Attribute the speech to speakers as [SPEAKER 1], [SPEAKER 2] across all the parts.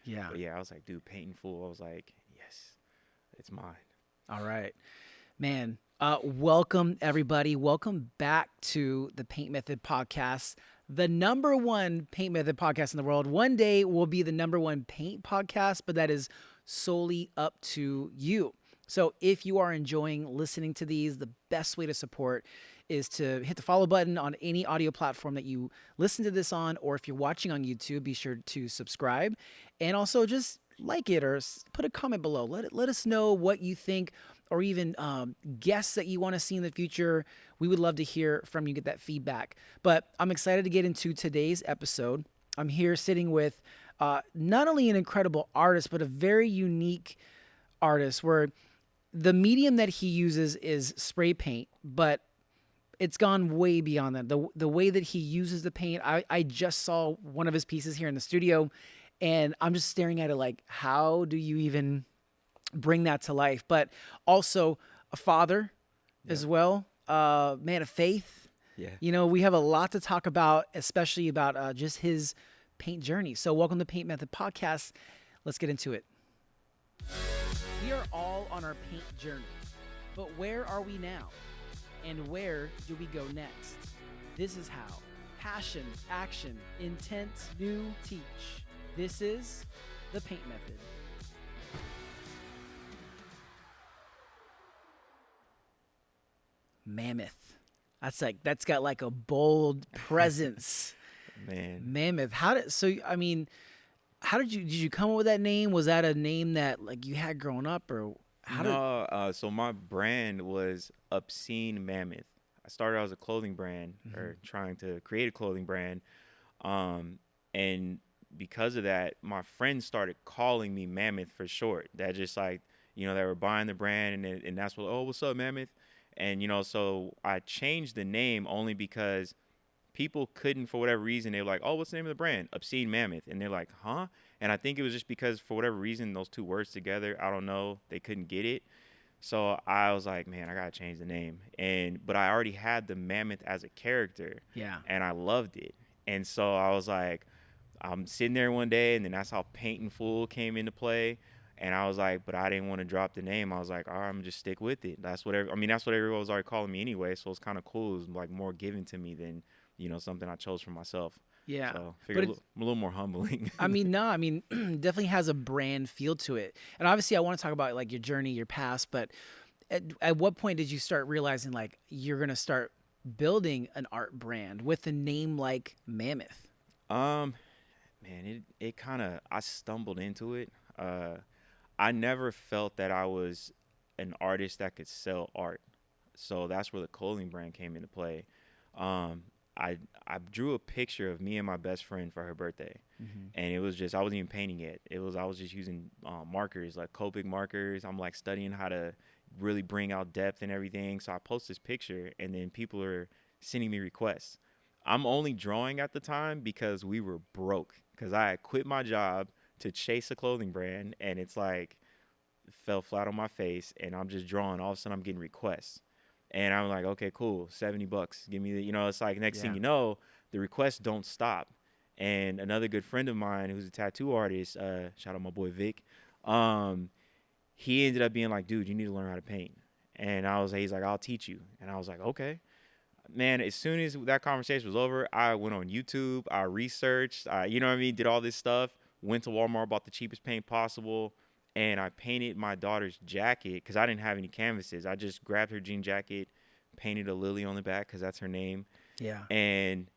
[SPEAKER 1] Yeah.
[SPEAKER 2] But yeah, I was like, dude, painting full. I was like, yes, it's mine.
[SPEAKER 1] All right. Man, welcome everybody. Welcome back to the Paint Method Podcast, the number one paint method podcast in the world. One day will be the number one paint podcast, but that is solely up to you. So if you are enjoying listening to these, the best way to support is to hit the follow button on any audio platform that you listen to this on, or if you're watching on YouTube, be sure to subscribe and also just like it or put a comment below. Let us know what you think or even guests that you want to see in the future. We would love to hear from you, get that feedback. But I'm excited to get into today's episode. I'm here sitting with not only an incredible artist, but a very unique artist where the medium that he uses is spray paint, but it's gone way beyond that. The way that he uses the paint, I just saw one of his pieces here in the studio, and I'm just staring at it like, how do you even bring that to life? But also a father
[SPEAKER 2] Yep.
[SPEAKER 1] as well, man of faith.
[SPEAKER 2] Yeah.
[SPEAKER 1] You know, we have a lot to talk about, especially about just his paint journey. So welcome to Paint Method Podcast. Let's get into it. We are all on our paint journey, but where are we now? And where do we go next? This is how. Passion, action, intent, new, teach. This is the Paint Method. Mammoth. That's got like a bold presence.
[SPEAKER 2] Man.
[SPEAKER 1] Mammoth. How did you come up with that name? Was that a name that like you had growing up, or how did?
[SPEAKER 2] No, so my brand was Obscene Mammoth. I started out as a clothing brand or trying to create a clothing brand. And because of that, my friends started calling me Mammoth for short. That just like, they were buying the brand and that's what, oh, what's up, Mammoth? And, so I changed the name only because people couldn't, for whatever reason, they were like, oh, what's the name of the brand? Obscene Mammoth. And they're like, huh? And I think it was just because for whatever reason, those two words together, I don't know, they couldn't get it. So I was like, man, I gotta change the name. But I already had the mammoth as a character.
[SPEAKER 1] Yeah.
[SPEAKER 2] And I loved it. And so I was like, I'm sitting there one day, and then that's how Paint and Fool came into play. And I was like, but I didn't want to drop the name. I was like, all right, I'm gonna just stick with it. That's what everyone was already calling me anyway. So it's kind of cool. It was like more given to me than, something I chose for myself.
[SPEAKER 1] Yeah.
[SPEAKER 2] So I
[SPEAKER 1] But
[SPEAKER 2] figured a little more humbling.
[SPEAKER 1] definitely has a brand feel to it. And obviously I want to talk about like your journey, your past, but at what point did you start realizing like you're going to start building an art brand with a name like Mammoth?
[SPEAKER 2] um, Man, it kind of, I stumbled into it. I never felt that I was an artist that could sell art. So that's where the clothing brand came into play. Um, I drew a picture of me and my best friend for her birthday, and it was just, I wasn't even painting it. I was just using markers, like Copic markers. I'm like studying how to really bring out depth and everything. So I post this picture, and then people are sending me requests. I'm only drawing at the time because we were broke, because I had quit my job to chase a clothing brand, and it's like fell flat on my face, and I'm just drawing. All of a sudden I'm getting requests, and I'm like, okay, cool, $70, give me the, it's like next thing
[SPEAKER 1] Yeah.
[SPEAKER 2] you know, the requests don't stop. And another good friend of mine who's a tattoo artist, shout out my boy Vic, um he ended up being like, dude, you need to learn how to paint. And he's like, I'll teach you. And I was like, okay. Man, as soon as that conversation was over, I went on YouTube, I researched, did all this stuff, went to Walmart, bought the cheapest paint possible, and I painted my daughter's jacket because I didn't have any canvases. I just grabbed her jean jacket, painted a lily on the back because that's her name,
[SPEAKER 1] Yeah.
[SPEAKER 2] and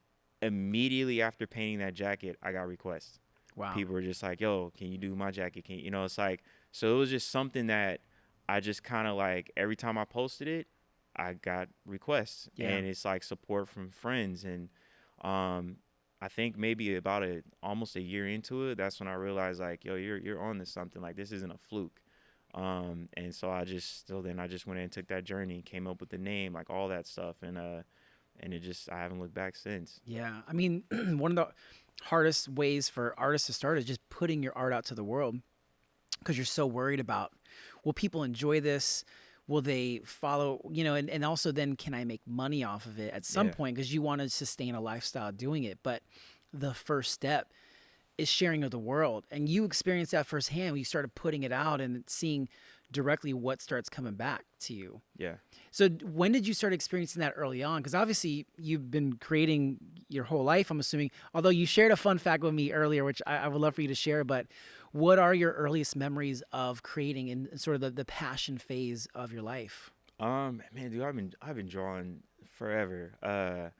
[SPEAKER 2] immediately after painting that jacket, I got requests.
[SPEAKER 1] Wow.
[SPEAKER 2] People were just like, yo, can you do my jacket? It's like, so it was just something that I just kind of like, every time I posted it, I got requests.
[SPEAKER 1] Yeah.
[SPEAKER 2] And it's like support from friends. And I think maybe about almost a year into it, that's when I realized like, yo, you're on to something. Like, this isn't a fluke. And so I just went in and took that journey, came up with the name, like all that stuff. And I haven't looked back since.
[SPEAKER 1] Yeah. I mean, one of the hardest ways for artists to start is just putting your art out to the world, because you're so worried about, will people enjoy this? Will they follow, and also then can I make money off of it at some
[SPEAKER 2] Yeah.
[SPEAKER 1] point? Because you want to sustain a lifestyle doing it. But the first step, is sharing of the world. And you experienced that firsthand when you started putting it out and seeing directly what starts coming back to you.
[SPEAKER 2] Yeah.
[SPEAKER 1] So when did you start experiencing that early on? Because obviously you've been creating your whole life, I'm assuming, although you shared a fun fact with me earlier, which I would love for you to share, but what are your earliest memories of creating in sort of the passion phase of your life?
[SPEAKER 2] Man, dude, I've been drawing forever.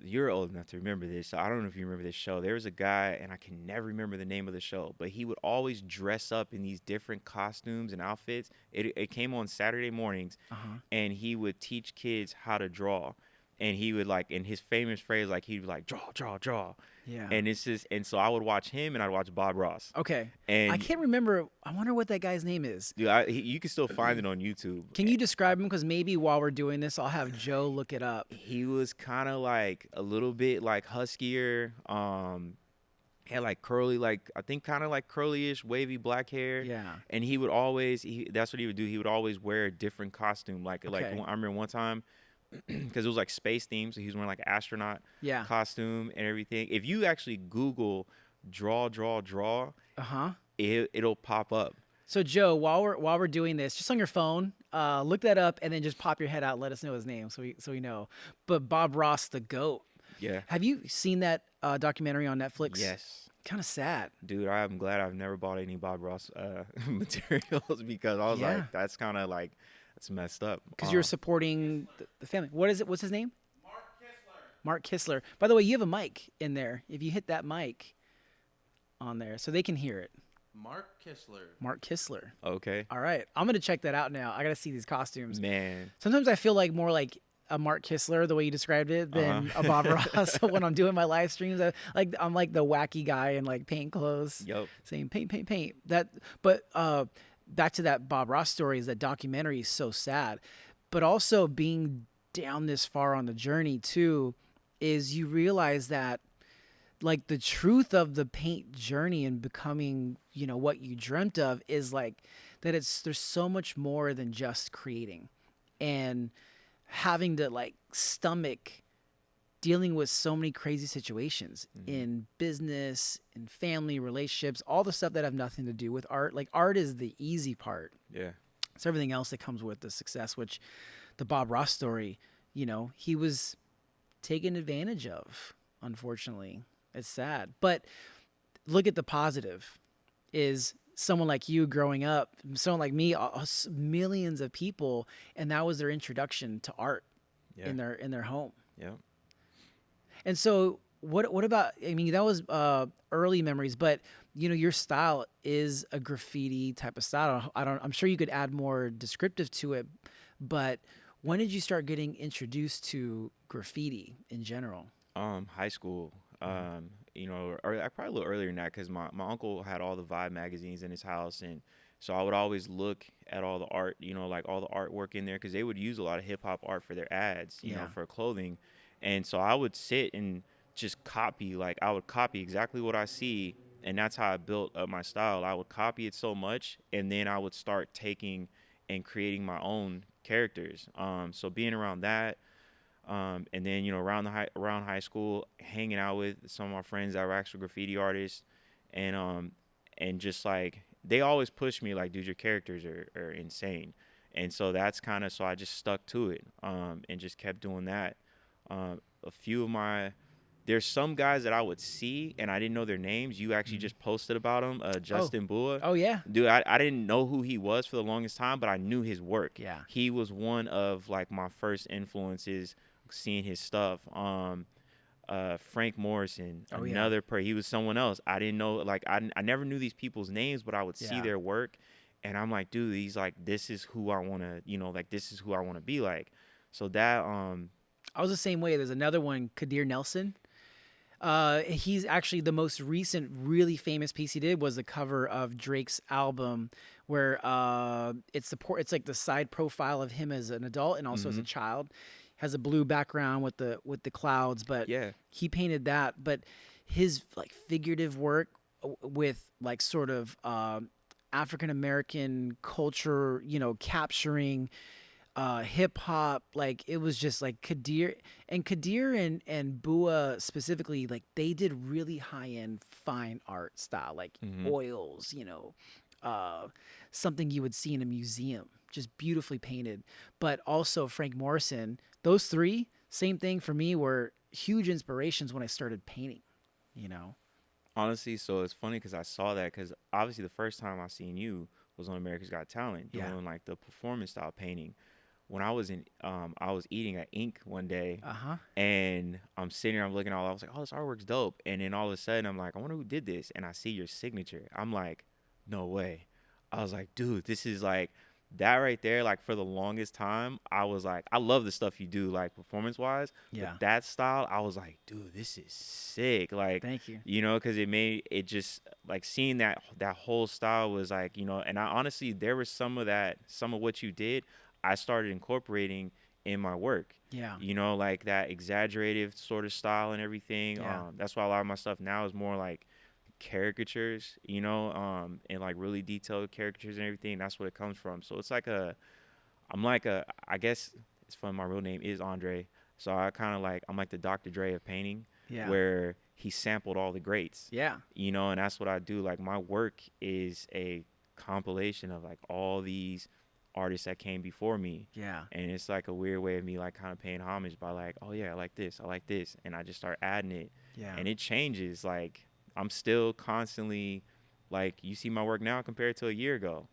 [SPEAKER 2] You're old enough to remember this, so I don't know if you remember this show. There was a guy, and I can never remember the name of the show, but he would always dress up in these different costumes and outfits. It came on Saturday mornings,
[SPEAKER 1] Uh-huh.
[SPEAKER 2] and he would teach kids how to draw. And he would like, in his famous phrase, like he'd be like, draw, draw, draw.
[SPEAKER 1] Yeah.
[SPEAKER 2] And it's just, and so I would watch him, and I'd watch Bob Ross.
[SPEAKER 1] Okay. I
[SPEAKER 2] And
[SPEAKER 1] can't remember. I wonder what that guy's name is.
[SPEAKER 2] dude, you can still find it on YouTube.
[SPEAKER 1] Can you describe him? Because maybe while we're doing this, I'll have Joe look it up.
[SPEAKER 2] He was kind of like a little bit like huskier. Had like curly, like I think kind of like curly-ish, wavy black hair.
[SPEAKER 1] Yeah.
[SPEAKER 2] And he would always, that's what he would do. He would always wear a different costume. Like
[SPEAKER 1] Okay.
[SPEAKER 2] I remember one time, because it was like space themed, so he was wearing like an astronaut
[SPEAKER 1] Yeah.
[SPEAKER 2] costume and everything. If you actually Google draw,
[SPEAKER 1] Uh-huh.
[SPEAKER 2] it'll pop up.
[SPEAKER 1] So Joe, while we're doing this, just on your phone, look that up and then just pop your head out and let us know his name so we know. But Bob Ross, the GOAT.
[SPEAKER 2] Yeah.
[SPEAKER 1] Have you seen that documentary on Netflix?
[SPEAKER 2] Yes.
[SPEAKER 1] Kind of sad.
[SPEAKER 2] Dude, I'm glad I've never bought any Bob Ross materials, because I was
[SPEAKER 1] Yeah.
[SPEAKER 2] like, that's kind of like, that's messed up.
[SPEAKER 1] Because you're supporting the family. What is it? What's his name? Mark Kissler. By the way, you have a mic in there. If you hit that mic on there so they can hear it.
[SPEAKER 3] Mark Kissler.
[SPEAKER 1] Mark Kissler.
[SPEAKER 2] Okay.
[SPEAKER 1] All right. I'm going to check that out now. I got to see these costumes.
[SPEAKER 2] Man.
[SPEAKER 1] Sometimes I feel like more like a Mark Kissler, the way you described it, than a Bob Ross when I'm doing my live streams. I'm like the wacky guy in like paint clothes,
[SPEAKER 2] Yup.
[SPEAKER 1] saying paint, paint, paint. But back to that Bob Ross story, is that documentary is so sad, but also being down this far on the journey too, is you realize that like the truth of the paint journey and becoming, what you dreamt of is like that there's so much more than just creating and having to like stomach dealing with so many crazy situations in business, in family relationships, all the stuff that have nothing to do with art. Like art is the easy part.
[SPEAKER 2] Yeah.
[SPEAKER 1] It's everything else that comes with the success, which the Bob Ross story, he was taken advantage of, unfortunately. It's sad. But look at the positive is someone like you growing up, someone like me, millions of people, and that was their introduction to art
[SPEAKER 2] Yeah.
[SPEAKER 1] in their home.
[SPEAKER 2] Yeah.
[SPEAKER 1] And so what about, I mean, that was early memories, but your style is a graffiti type of style. I'm sure you could add more descriptive to it, but when did you start getting introduced to graffiti in general?
[SPEAKER 2] High school. Or probably a little earlier than that, because my uncle had all the Vibe magazines in his house, and so I would always look at all the art, like all the artwork in there, because they would use a lot of hip hop art for their ads, for clothing, and so I would sit and just copy, like I would copy exactly what I see, and that's how I built up my style. I would copy it so much, and then I would start taking and creating my own characters. So being around that. And then around high school, hanging out with some of my friends that were actual graffiti artists, and just like they always pushed me like, dude, your characters are insane, and so that's kind of, so I just stuck to it, and just kept doing that. A few of there's some guys that I would see and I didn't know their names. You actually just posted about them, Justin Bua.
[SPEAKER 1] Oh yeah,
[SPEAKER 2] Dude, I didn't know who he was for the longest time, but I knew his work.
[SPEAKER 1] Yeah.
[SPEAKER 2] He was one of like my first influences, seeing his stuff. Frank Morrison,
[SPEAKER 1] Oh, yeah.
[SPEAKER 2] another he was someone else. I didn't know, like I never knew these people's names, but I would see
[SPEAKER 1] Yeah.
[SPEAKER 2] their work, and I'm like, dude, he's like, this is who I want to, like this is who I want to be like. So that
[SPEAKER 1] I was the same way. There's another one, Kadir Nelson. He's actually the most recent, really famous piece he did was the cover of Drake's album, where it's like the side profile of him as an adult and also as a child. Has a blue background with the clouds, but
[SPEAKER 2] Yeah.
[SPEAKER 1] he painted that. But his like figurative work with like sort of African American culture, capturing hip hop. Like it was just like Kadir and Bua specifically, like they did really high end fine art style, like
[SPEAKER 2] Hmm.
[SPEAKER 1] oils, uh, something you would see in a museum, just beautifully painted. But also Frank Morrison, those three, same thing for me, were huge inspirations when I started painting. You know,
[SPEAKER 2] Honestly, so it's funny because I saw that because obviously the first time I seen you was on America's Got Talent
[SPEAKER 1] yeah,
[SPEAKER 2] doing like the performance style painting. When I was eating at ink one day,
[SPEAKER 1] uh huh,
[SPEAKER 2] and I'm sitting there, I'm looking all, I was like, oh, this artwork's dope. And then all of a sudden, I'm like, I wonder who did this. And I see your signature. I'm like, no way. I was like, dude, this is like that right there. Like for the longest time, I was like, I love the stuff you do, like performance wise, but
[SPEAKER 1] yeah.
[SPEAKER 2] that style, I was like, dude, this is sick. Like,
[SPEAKER 1] Thank you.
[SPEAKER 2] because it made it just like seeing that whole style was like, and I honestly, there was some of what you did, I started incorporating in my work,
[SPEAKER 1] Yeah,
[SPEAKER 2] like that exaggerated sort of style and everything.
[SPEAKER 1] yeah,
[SPEAKER 2] That's why a lot of my stuff now is more like caricatures, and like really detailed caricatures and everything. That's what it comes from. So it's like I guess it's fun. My real name is Andre. So I'm like the Dr. Dre of painting,
[SPEAKER 1] yeah,
[SPEAKER 2] where he sampled all the greats,
[SPEAKER 1] yeah,
[SPEAKER 2] and that's what I do. Like my work is a compilation of like all these artists that came before me.
[SPEAKER 1] yeah,
[SPEAKER 2] And it's like a weird way of me like kind of paying homage by like, oh yeah, I like this, and I just start adding it,
[SPEAKER 1] yeah.
[SPEAKER 2] and it changes. Like I'm still constantly, like you see my work now compared to a year ago,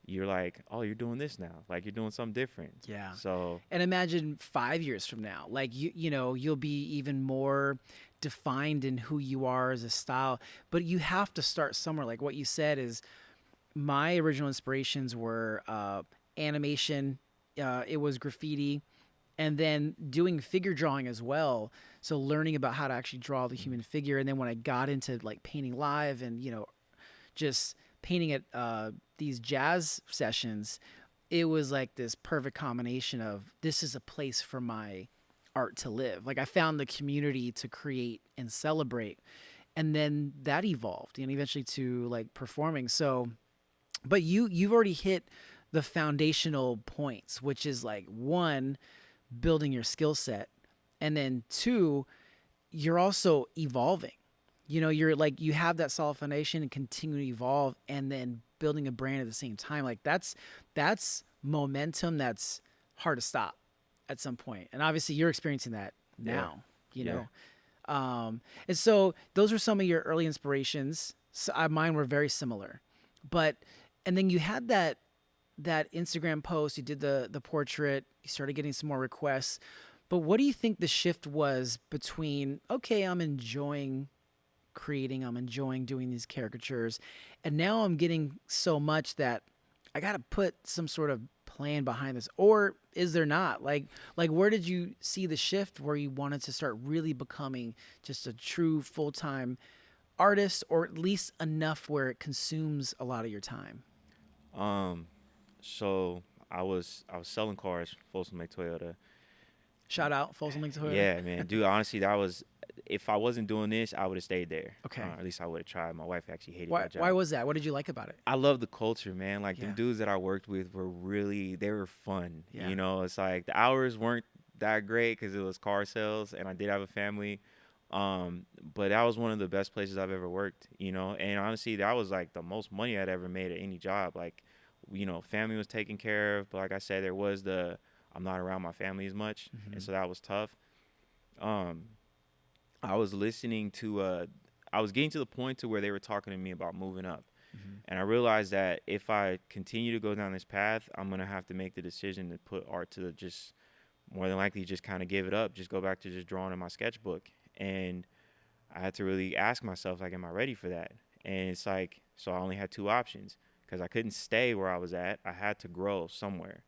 [SPEAKER 2] you're like, oh, you're doing this now, like you're doing something different.
[SPEAKER 1] Yeah.
[SPEAKER 2] So
[SPEAKER 1] And imagine 5 years from now, like you'll be even more defined in who you are as a style. But you have to start somewhere. Like what you said is my original inspirations were animation. It was graffiti, and then doing figure drawing as well. So learning about how to actually draw the human figure, and then when I got into like painting live and just painting at these jazz sessions, it was like this perfect combination of this is a place for my art to live. Like I found the community to create and celebrate. And then that evolved and eventually to like performing. So, but you've already hit the foundational points, which is like one, building your skill set, and then two, you're also evolving. You're like you have that solid foundation and continue to evolve and then building a brand at the same time. Like that's momentum that's hard to stop at some point. And obviously you're experiencing that
[SPEAKER 2] yeah,
[SPEAKER 1] now, you
[SPEAKER 2] yeah.
[SPEAKER 1] know. And so those are some of your early inspirations. So, mine were very similar. But and then you had that Instagram post, you did the portrait, you started getting some more requests. But what do you think the shift was between, okay, I'm enjoying creating, I'm enjoying doing these caricatures, and now I'm getting so much that I got to put some sort of plan behind this, or is there not? Like where did you see the shift where you wanted to start really becoming just a true full-time artist, or at least enough where it consumes a lot of your time?
[SPEAKER 2] Um, so I was selling cars, Folsom Lake Toyota.
[SPEAKER 1] Shout out Folsom Lake Toyota.
[SPEAKER 2] Yeah, man, dude. Honestly, that was if I wasn't doing this, I would have stayed there.
[SPEAKER 1] Okay.
[SPEAKER 2] At least I would have tried. My wife actually hated
[SPEAKER 1] Why
[SPEAKER 2] that
[SPEAKER 1] why
[SPEAKER 2] job.
[SPEAKER 1] was that? What did you like about it?
[SPEAKER 2] I love the culture, man. Like them
[SPEAKER 1] Yeah.
[SPEAKER 2] dudes that I worked with were really they were fun.
[SPEAKER 1] Yeah.
[SPEAKER 2] It's like the hours weren't that great because it was car sales and I did have a family. But that was one of the best places I've ever worked. And honestly, that was like the most money I'd ever made at any job. Like, family was taken care of, but like I said, there was the I'm not around my family as much, and
[SPEAKER 1] Hmm.
[SPEAKER 2] so that was tough. Um, I was listening to I was getting to the point to where they were talking to me about moving up.
[SPEAKER 1] Hmm.
[SPEAKER 2] And I realized that if I continue to go down this path, I'm gonna have to make the decision to put art to just more than likely just kind of give it up, just go back to just drawing in my sketchbook. And I had to really ask myself, like, am I ready for that? And it's like, so I only had two options because I couldn't stay where I was at. I had to grow somewhere,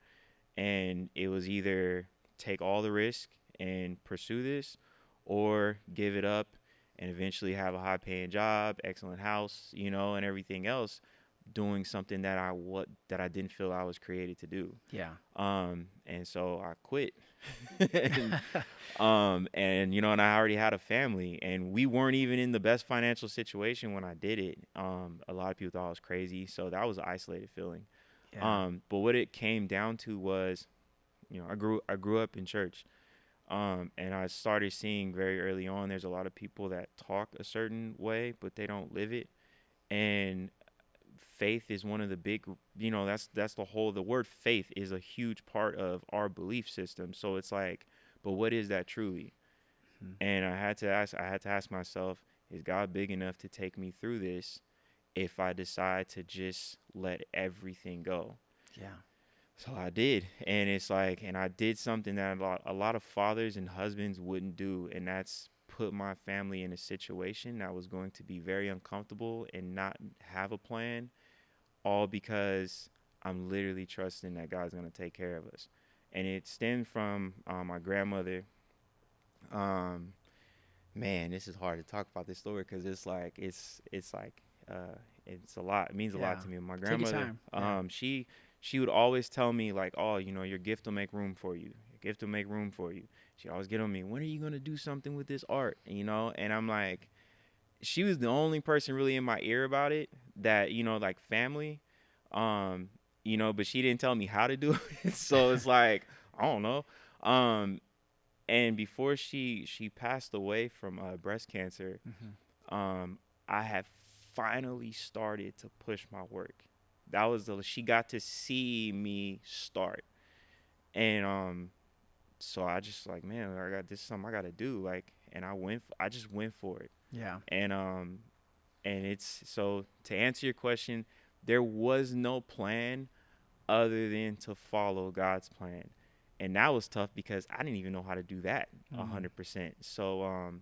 [SPEAKER 2] and it was either take all the risk and pursue this, or give it up and eventually have a high paying job, excellent house, and everything else, doing something that I didn't feel I was created to do.
[SPEAKER 1] Yeah.
[SPEAKER 2] And so I quit. and, and I already had a family, and we weren't even in the best financial situation when I did it. A lot of people thought I was crazy, so that was an isolated feeling.
[SPEAKER 1] Yeah.
[SPEAKER 2] But what it came down to was I grew up in church. And I started seeing very early on there's a lot of people that talk a certain way, but they don't live it. And faith is one of the big, that's the word faith is a huge part of our belief system. So it's like, but what is that truly?
[SPEAKER 1] Mhm.
[SPEAKER 2] And I had to ask myself, is God big enough to take me through this if I decide to just let everything go?
[SPEAKER 1] Yeah.
[SPEAKER 2] So I did, and it's like, and I did something that a lot of fathers and husbands wouldn't do, and that's put my family in a situation that was going to be very uncomfortable and not have a plan, all because I'm literally trusting that God's gonna take care of us. And it stemmed from my grandmother. Um, Man, this is hard to talk about this story because it's a lot. It means a lot
[SPEAKER 1] Yeah.
[SPEAKER 2] to me. My
[SPEAKER 1] Take your
[SPEAKER 2] grandmother,
[SPEAKER 1] time. Yeah.
[SPEAKER 2] she would always tell me like, oh, your gift will make room for you. Your gift will make room for you. She always get on me. When are you gonna do something with this art? And I'm like, she was the only person really in my ear about it. That like family, um, but she didn't tell me how to do it. So it's like I don't know. Um, and before she passed away from breast cancer,
[SPEAKER 1] Hmm.
[SPEAKER 2] um, I have finally started to push my work. That was she got to see me start, and so I just like, man, I got this is something I got to do, like, and I just went for it,
[SPEAKER 1] Yeah.
[SPEAKER 2] and it's so to answer your question, there was no plan other than to follow God's plan. And that was tough because I didn't even know how to do that
[SPEAKER 1] Mm.
[SPEAKER 2] 100%. So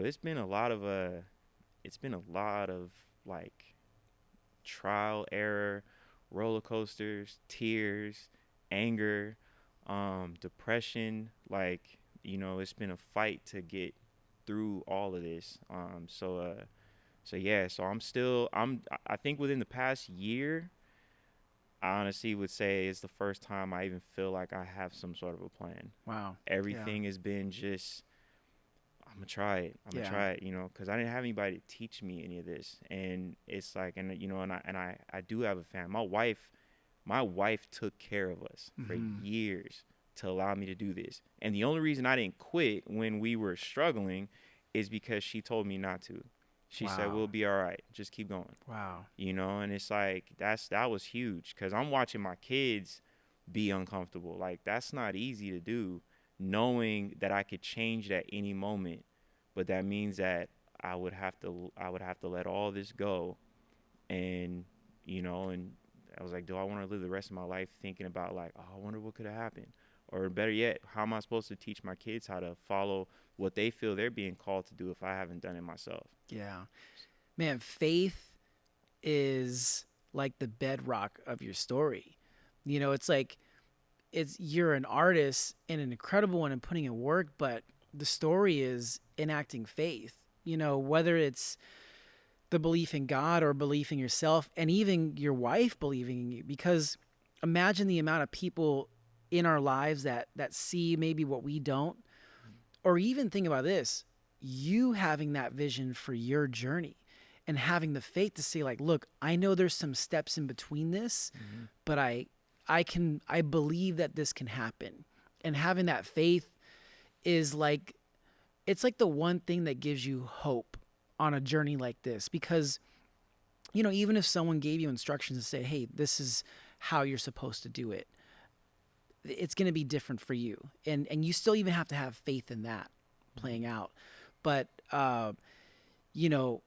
[SPEAKER 2] it's been a lot of like trial, error, roller coasters, tears, anger, depression. Like, it's been a fight to get through all of this. So yeah, so I think within the past year, I honestly would say it's the first time I even feel like I have some sort of a plan.
[SPEAKER 1] Wow. Yeah.
[SPEAKER 2] Everything has been just, I'm gonna try it. I'm gonna
[SPEAKER 1] Yeah.
[SPEAKER 2] try it, because I didn't have anybody to teach me any of this. And it's like, and I do have a family. My wife took care of us for
[SPEAKER 1] Hmm.
[SPEAKER 2] years to allow me to do this. And the only reason I didn't quit when we were struggling is because she told me not to. She said,
[SPEAKER 1] Wow.
[SPEAKER 2] "We'll be all right. Just keep going."
[SPEAKER 1] Wow.
[SPEAKER 2] And it's like that was huge because I'm watching my kids be uncomfortable. Like that's not easy to do, knowing that I could change at any moment, but that means that I would have to let all this go, and and I was like, do I want to live the rest of my life thinking about like, oh, I wonder what could have happened, or better yet, how am I supposed to teach my kids how to follow what they feel they're being called to do if I haven't done it myself?
[SPEAKER 1] Yeah. Man, faith is like the bedrock of your story. It's like you're an artist and an incredible one in putting in work, but the story is enacting faith. Whether it's the belief in God or belief in yourself and even your wife believing in you, because imagine the amount of people in our lives that see maybe what we don't, or even think about this, you having that vision for your journey and having the faith to say like, look, I know there's some steps in between this,
[SPEAKER 2] Mm-hmm.
[SPEAKER 1] but I believe that this can happen. And having that faith is like, it's like the one thing that gives you hope on a journey like this, because even if someone gave you instructions and say, hey, this is how you're supposed to do it, it's going to be different for you, and you still even have to have faith in that playing out. But you know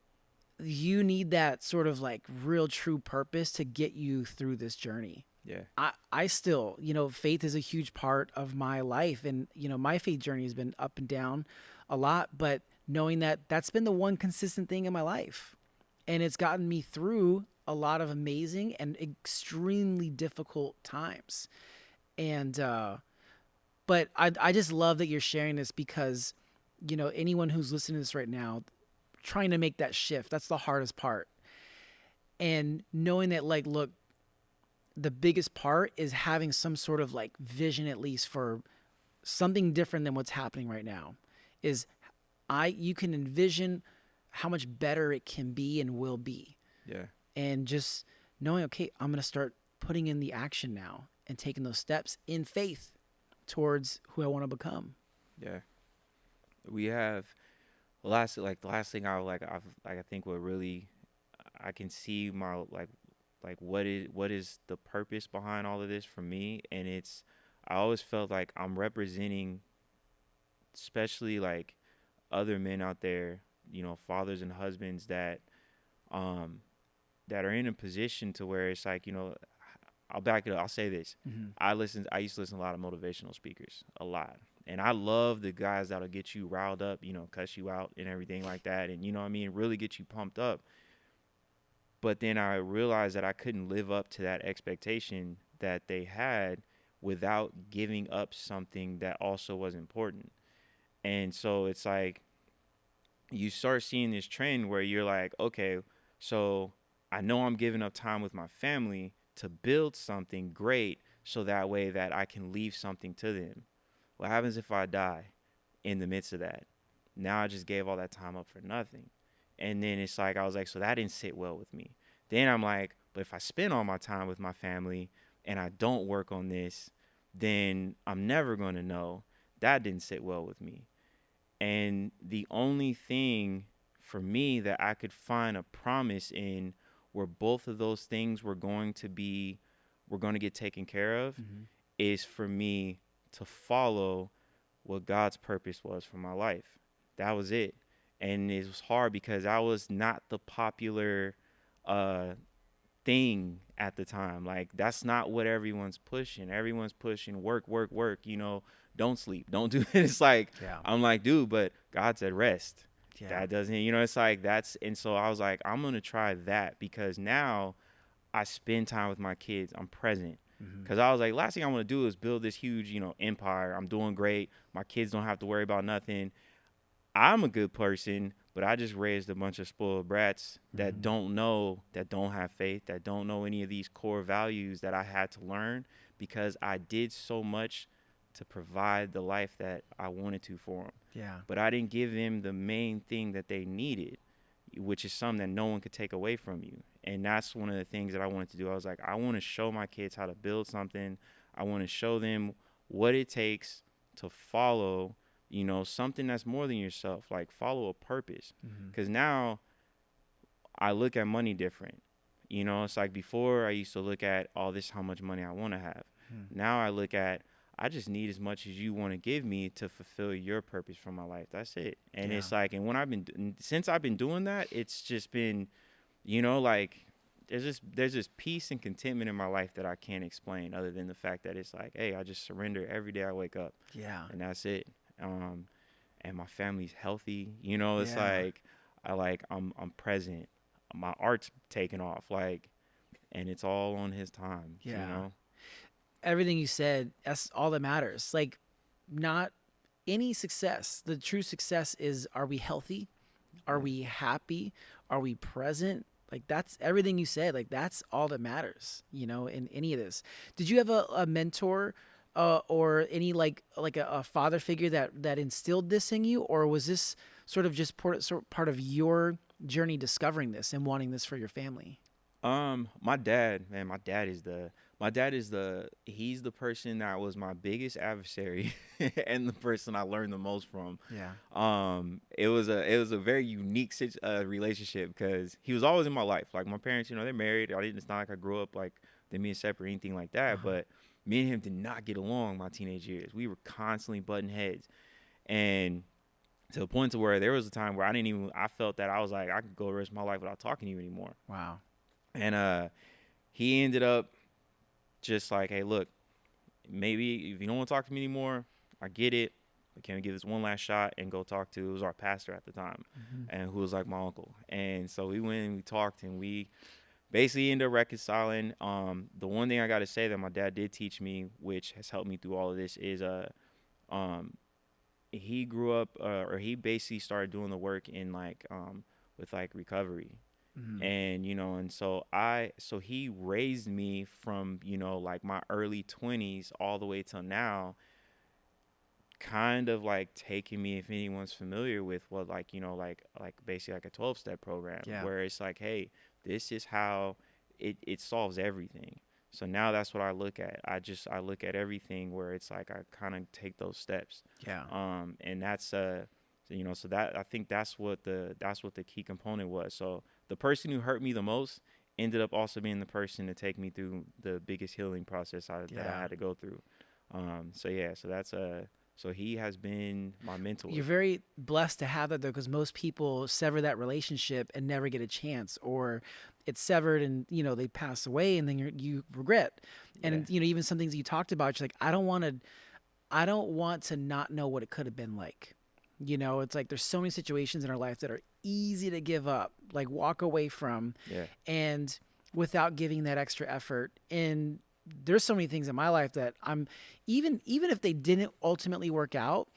[SPEAKER 1] you need that sort of like real true purpose to get you through this journey.
[SPEAKER 2] Yeah.
[SPEAKER 1] I still, faith is a huge part of my life. And, my faith journey has been up and down a lot, but knowing that that's been the one consistent thing in my life. And it's gotten me through a lot of amazing and extremely difficult times. And, but I just love that you're sharing this because, anyone who's listening to this right now, trying to make that shift, that's the hardest part. And knowing that, like, look, the biggest part is having some sort of like vision, at least for something different than what's happening right now. Is you can envision how much better it can be and will be.
[SPEAKER 2] Yeah.
[SPEAKER 1] And just knowing, okay, I'm going to start putting in the action now and taking those steps in faith. towards who I want to become.
[SPEAKER 2] Yeah. We have the last thing I think what really I can see my like what is the purpose behind all of this for me, and it's I always felt like I'm representing, especially like other men out there, fathers and husbands um that are in a position to where it's like, I'll back it up. I'll say this.
[SPEAKER 1] Mm-hmm.
[SPEAKER 2] I used to listen to a lot of motivational speakers, a lot. And I love the guys that'll get you riled up, cuss you out and everything like that. And, what I mean, really get you pumped up. But then I realized that I couldn't live up to that expectation that they had without giving up something that also was important. And so it's like you start seeing this trend where you're like, okay, so I know I'm giving up time with my family to build something great so that way that I can leave something to them. What happens if I die in the midst of that? Now I just gave all that time up for nothing. And then it's like, I was like, so that didn't sit well with me. Then I'm like, but if I spend all my time with my family and I don't work on this, then I'm never going to know. That didn't sit well with me. And the only thing for me that I could find a promise in where both of those things we're going to get taken care of,
[SPEAKER 1] Mm-hmm.
[SPEAKER 2] is for me to follow what God's purpose was for my life. That was it. And it was hard because I was not the popular uh, thing at the time. Like, that's not what everyone's pushing. Everyone's pushing work, work, work, don't sleep, don't do it. It's like,
[SPEAKER 1] Yeah.
[SPEAKER 2] I'm like, dude, but God said rest.
[SPEAKER 1] Yeah.
[SPEAKER 2] That doesn't, it's like and so I was like, I'm going to try that because now I spend time with my kids. I'm present.
[SPEAKER 1] Mm-hmm.
[SPEAKER 2] Because I was like, last thing I want to do is build this huge, empire. I'm doing great. My kids don't have to worry about nothing. I'm a good person, but I just raised a bunch of spoiled brats that
[SPEAKER 1] Mm-hmm.
[SPEAKER 2] don't know, that don't have faith, that don't know any of these core values that I had to learn because I did so much to provide the life that I wanted to for them.
[SPEAKER 1] Yeah.
[SPEAKER 2] But I didn't give them the main thing that they needed, which is something that no one could take away from you. And that's one of the things that I wanted to do. I was like, I want to show my kids how to build something. I want to show them what it takes to follow, something that's more than yourself, like follow a purpose.
[SPEAKER 1] Mm-hmm.
[SPEAKER 2] Because now I look at money different. It's like before I used to look at all this, how much money I want to have.
[SPEAKER 1] Mm-hmm.
[SPEAKER 2] Now I look at, I just need as much as you want to give me to fulfill your purpose for my life. That's it. And
[SPEAKER 1] Yeah.
[SPEAKER 2] it's like, and since I've been doing that, it's just been, like there's this peace and contentment in my life that I can't explain other than the fact that it's like, hey, I just surrender every day I wake up.
[SPEAKER 1] Yeah.
[SPEAKER 2] And that's it. And my family's healthy. It's
[SPEAKER 1] Yeah.
[SPEAKER 2] like I'm present. My art's taking off, like, and it's all on his time.
[SPEAKER 1] Yeah. Everything you said, that's all that matters. Like, not any success. The true success is, are we healthy? Are we happy? Are we present? Like, that's everything you said. Like, that's all that matters, in any of this. Did you have a mentor or any like a father figure that instilled this in you? Or was this sort of just part of your journey discovering this and wanting this for your family?
[SPEAKER 2] My dad, man, he's the person that was my biggest adversary and the person I learned the most from.
[SPEAKER 1] Yeah.
[SPEAKER 2] It was a very unique relationship because he was always in my life. Like, my parents, they're married. It's not like I grew up like them being separate or anything like that.
[SPEAKER 1] Uh-huh.
[SPEAKER 2] But me and him did not get along my teenage years. We were constantly butting heads, and to the point to where there was a time where I felt that I was like, I could go the rest of my life without talking to you anymore.
[SPEAKER 1] Wow.
[SPEAKER 2] And he ended up just like, hey, look, maybe if you don't want to talk to me anymore, I get it. But can we give this one last shot and go talk to, it was our pastor at the time,
[SPEAKER 1] Mm-hmm.
[SPEAKER 2] and who was like my uncle. And so we went and we talked, and we basically ended up reconciling. The one thing I got to say that my dad did teach me, which has helped me through all of this, is he grew up, or he basically started doing the work in with like recovery.
[SPEAKER 1] Mm-hmm.
[SPEAKER 2] And and so he raised me from like my early 20s all the way till now, kind of like taking me, if anyone's familiar with what, like like basically like a 12-step program,
[SPEAKER 1] Yeah.
[SPEAKER 2] where it's like, hey, this is how it solves everything. So now that's what I look at. I look at everything where it's like I kind of take those steps.
[SPEAKER 1] Yeah.
[SPEAKER 2] And that's so that I think that's what the key component was. So the person who hurt me the most ended up also being the person to take me through the biggest healing process that I
[SPEAKER 1] Yeah.
[SPEAKER 2] had to go through. So yeah, so that's so he has been my mentor.
[SPEAKER 1] You're very blessed to have that though, because most people sever that relationship and never get a chance, or it's severed and they pass away, and then you regret.
[SPEAKER 2] Yeah,
[SPEAKER 1] And even some things you talked about, you're like, I don't want to not know what it could have been like. It's like there's so many situations in our life that are easy to give up, like walk away from,
[SPEAKER 2] yeah,
[SPEAKER 1] and without giving that extra effort. And there's so many things in my life that I'm even if they didn't ultimately work out,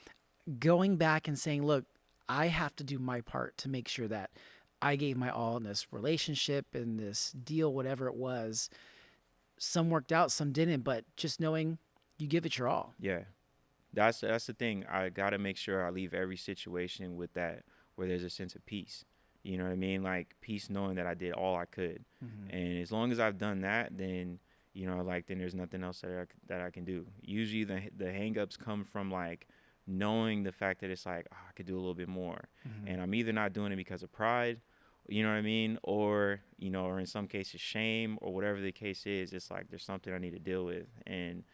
[SPEAKER 1] going back and saying, look, I have to do my part to make sure that I gave my all in this relationship, in this deal, whatever it was. Some worked out, some didn't, but just knowing you give it your all.
[SPEAKER 2] yeah. That's the thing. I gotta make sure I leave every situation with that where there's a sense of peace. You know what I mean? Like peace, knowing that I did all I could,
[SPEAKER 1] Mm-hmm.
[SPEAKER 2] and as long as I've done that, then then there's nothing else that I can do. Usually the hangups come from like knowing the fact that it's like, oh, I could do a little bit more,
[SPEAKER 1] Mm-hmm.
[SPEAKER 2] and I'm either not doing it because of pride, you know what I mean, or or in some cases shame or whatever the case is. It's like there's something I need to deal with, and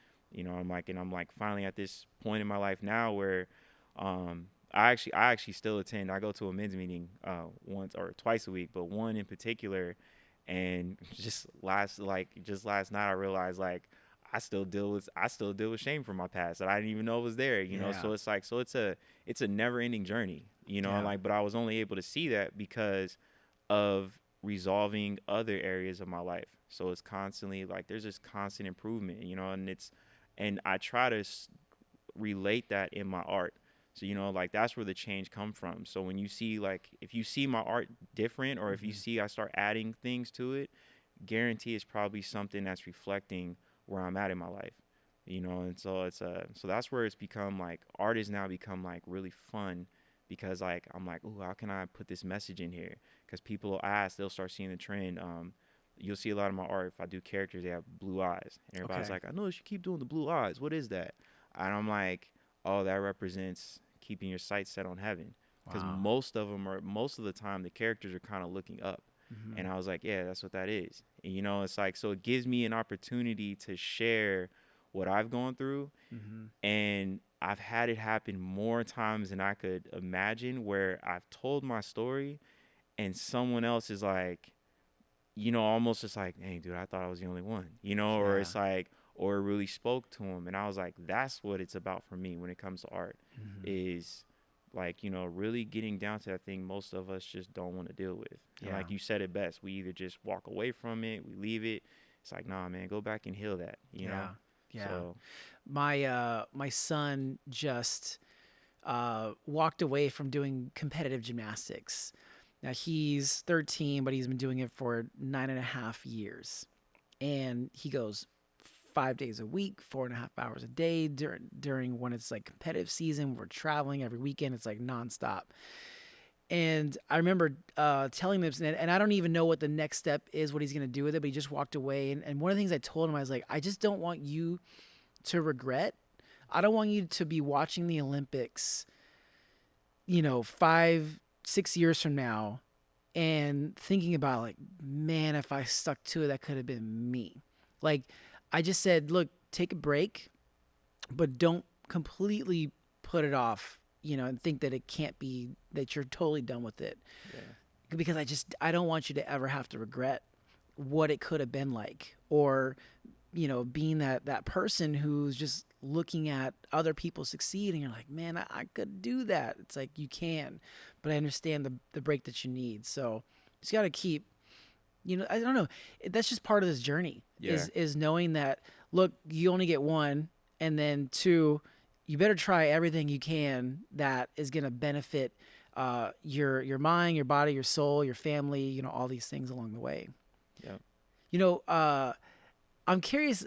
[SPEAKER 2] I'm like finally at this point in my life now where I actually still attend. I go to a men's meeting once or twice a week, but one in particular, and just last night I realized like I still deal with shame from my past that I didn't even know was there.
[SPEAKER 1] Yeah.
[SPEAKER 2] So it's like it's a never ending journey. And
[SPEAKER 1] Yeah.
[SPEAKER 2] like but I was only able to see that because of resolving other areas of my life. So it's constantly like there's this constant improvement, and I try to relate that in my art. So like that's where the change come from. So when you see like if you see my art different, or if you
[SPEAKER 1] Mm-hmm.
[SPEAKER 2] see I start adding things to it, guarantee it's probably something that's reflecting where I'm at in my life. And so so that's where it's become like art has now become like really fun because like I'm like, oh, how can I put this message in here? Because people will ask, they'll start seeing the trend. You'll see a lot of my art. If I do characters, they have blue eyes. And everybody's
[SPEAKER 1] Okay.
[SPEAKER 2] like, I noticed you keep doing the blue eyes. What is that? And I'm like, oh, that represents keeping your sights set on heaven. Because
[SPEAKER 1] Wow.
[SPEAKER 2] most of the time, the characters are kind of looking up.
[SPEAKER 1] Mm-hmm.
[SPEAKER 2] And I was like, yeah, that's what that is. And, it's like, so it gives me an opportunity to share what I've gone through.
[SPEAKER 1] Mm-hmm.
[SPEAKER 2] And I've had it happen more times than I could imagine where I've told my story and someone else is like, almost just like, hey, dude, I thought I was the only one, or
[SPEAKER 1] Yeah.
[SPEAKER 2] it's like, or it really spoke to him. And I was like, that's what it's about for me when it comes to art
[SPEAKER 1] Mm-hmm.
[SPEAKER 2] is like, really getting down to that thing most of us just don't want to deal with. And
[SPEAKER 1] Yeah.
[SPEAKER 2] like you said it best, we either just walk away from it, we leave it. It's like, nah, man, go back and heal that.
[SPEAKER 1] Yeah. Yeah.
[SPEAKER 2] So,
[SPEAKER 1] My son just walked away from doing competitive gymnastics. Now he's 13, but he's been doing it for 9.5 years, and he goes 5 days a week, 4.5 hours a day during when it's like competitive season. We're traveling every weekend. It's like nonstop. And I remember telling him, and I don't even know what the next step is, what he's going to do with it, but he just walked away. And one of the things I told him, I was like, I just don't want you to regret. I don't want you to be watching the Olympics, 5, 6 years from now and thinking about like, man, if I stuck to it, that could have been me. Like, I just said, look, take a break, but don't completely put it off, and think that it can't be, that you're totally done with it.
[SPEAKER 2] yeah.
[SPEAKER 1] Because I don't want you to ever have to regret what it could have been like, or being that person who's just looking at other people succeed and you're like, man, I could do that. It's like you can, but I understand the break that you need. So you just got to keep, I don't know. That's just part of this journey
[SPEAKER 2] Yeah.
[SPEAKER 1] is knowing that, look, you only get one, and then two, you better try everything you can that is going to benefit your mind, your body, your soul, your family, all these things along the way.
[SPEAKER 2] Yeah.
[SPEAKER 1] You know, uh, I'm curious,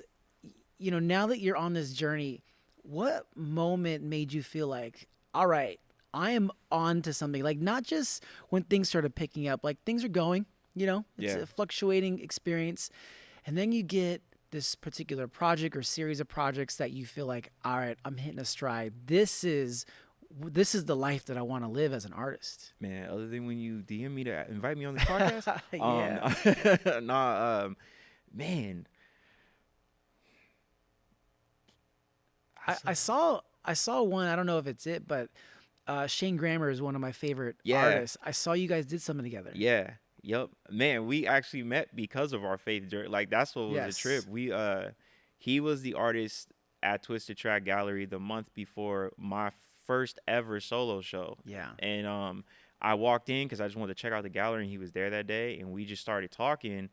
[SPEAKER 1] now that you're on this journey, what moment made you feel like, all right, I am on to something? Like, not just when things started picking up, like things are going, it's
[SPEAKER 2] Yeah.
[SPEAKER 1] a fluctuating experience. And then you get this particular project or series of projects that you feel like, all right, I'm hitting a stride. This is the life that I want to live as an artist.
[SPEAKER 2] Man, other than when you DM me to invite me on this podcast,
[SPEAKER 1] Yeah.
[SPEAKER 2] nah, man, I
[SPEAKER 1] I
[SPEAKER 2] say,
[SPEAKER 1] saw one. I don't know if it's it, but Shane Grammer is one of my favorite
[SPEAKER 2] yeah,
[SPEAKER 1] artists. I saw you guys did something together.
[SPEAKER 2] yeah, yep, man, we actually met because of our faith journey. Like that's what was the trip.
[SPEAKER 1] Yes.
[SPEAKER 2] He was the artist at Twisted Track Gallery the month before my first ever solo show,
[SPEAKER 1] Yeah.
[SPEAKER 2] and I walked in because I just wanted to check out the gallery, and he was there that day, and we just started talking.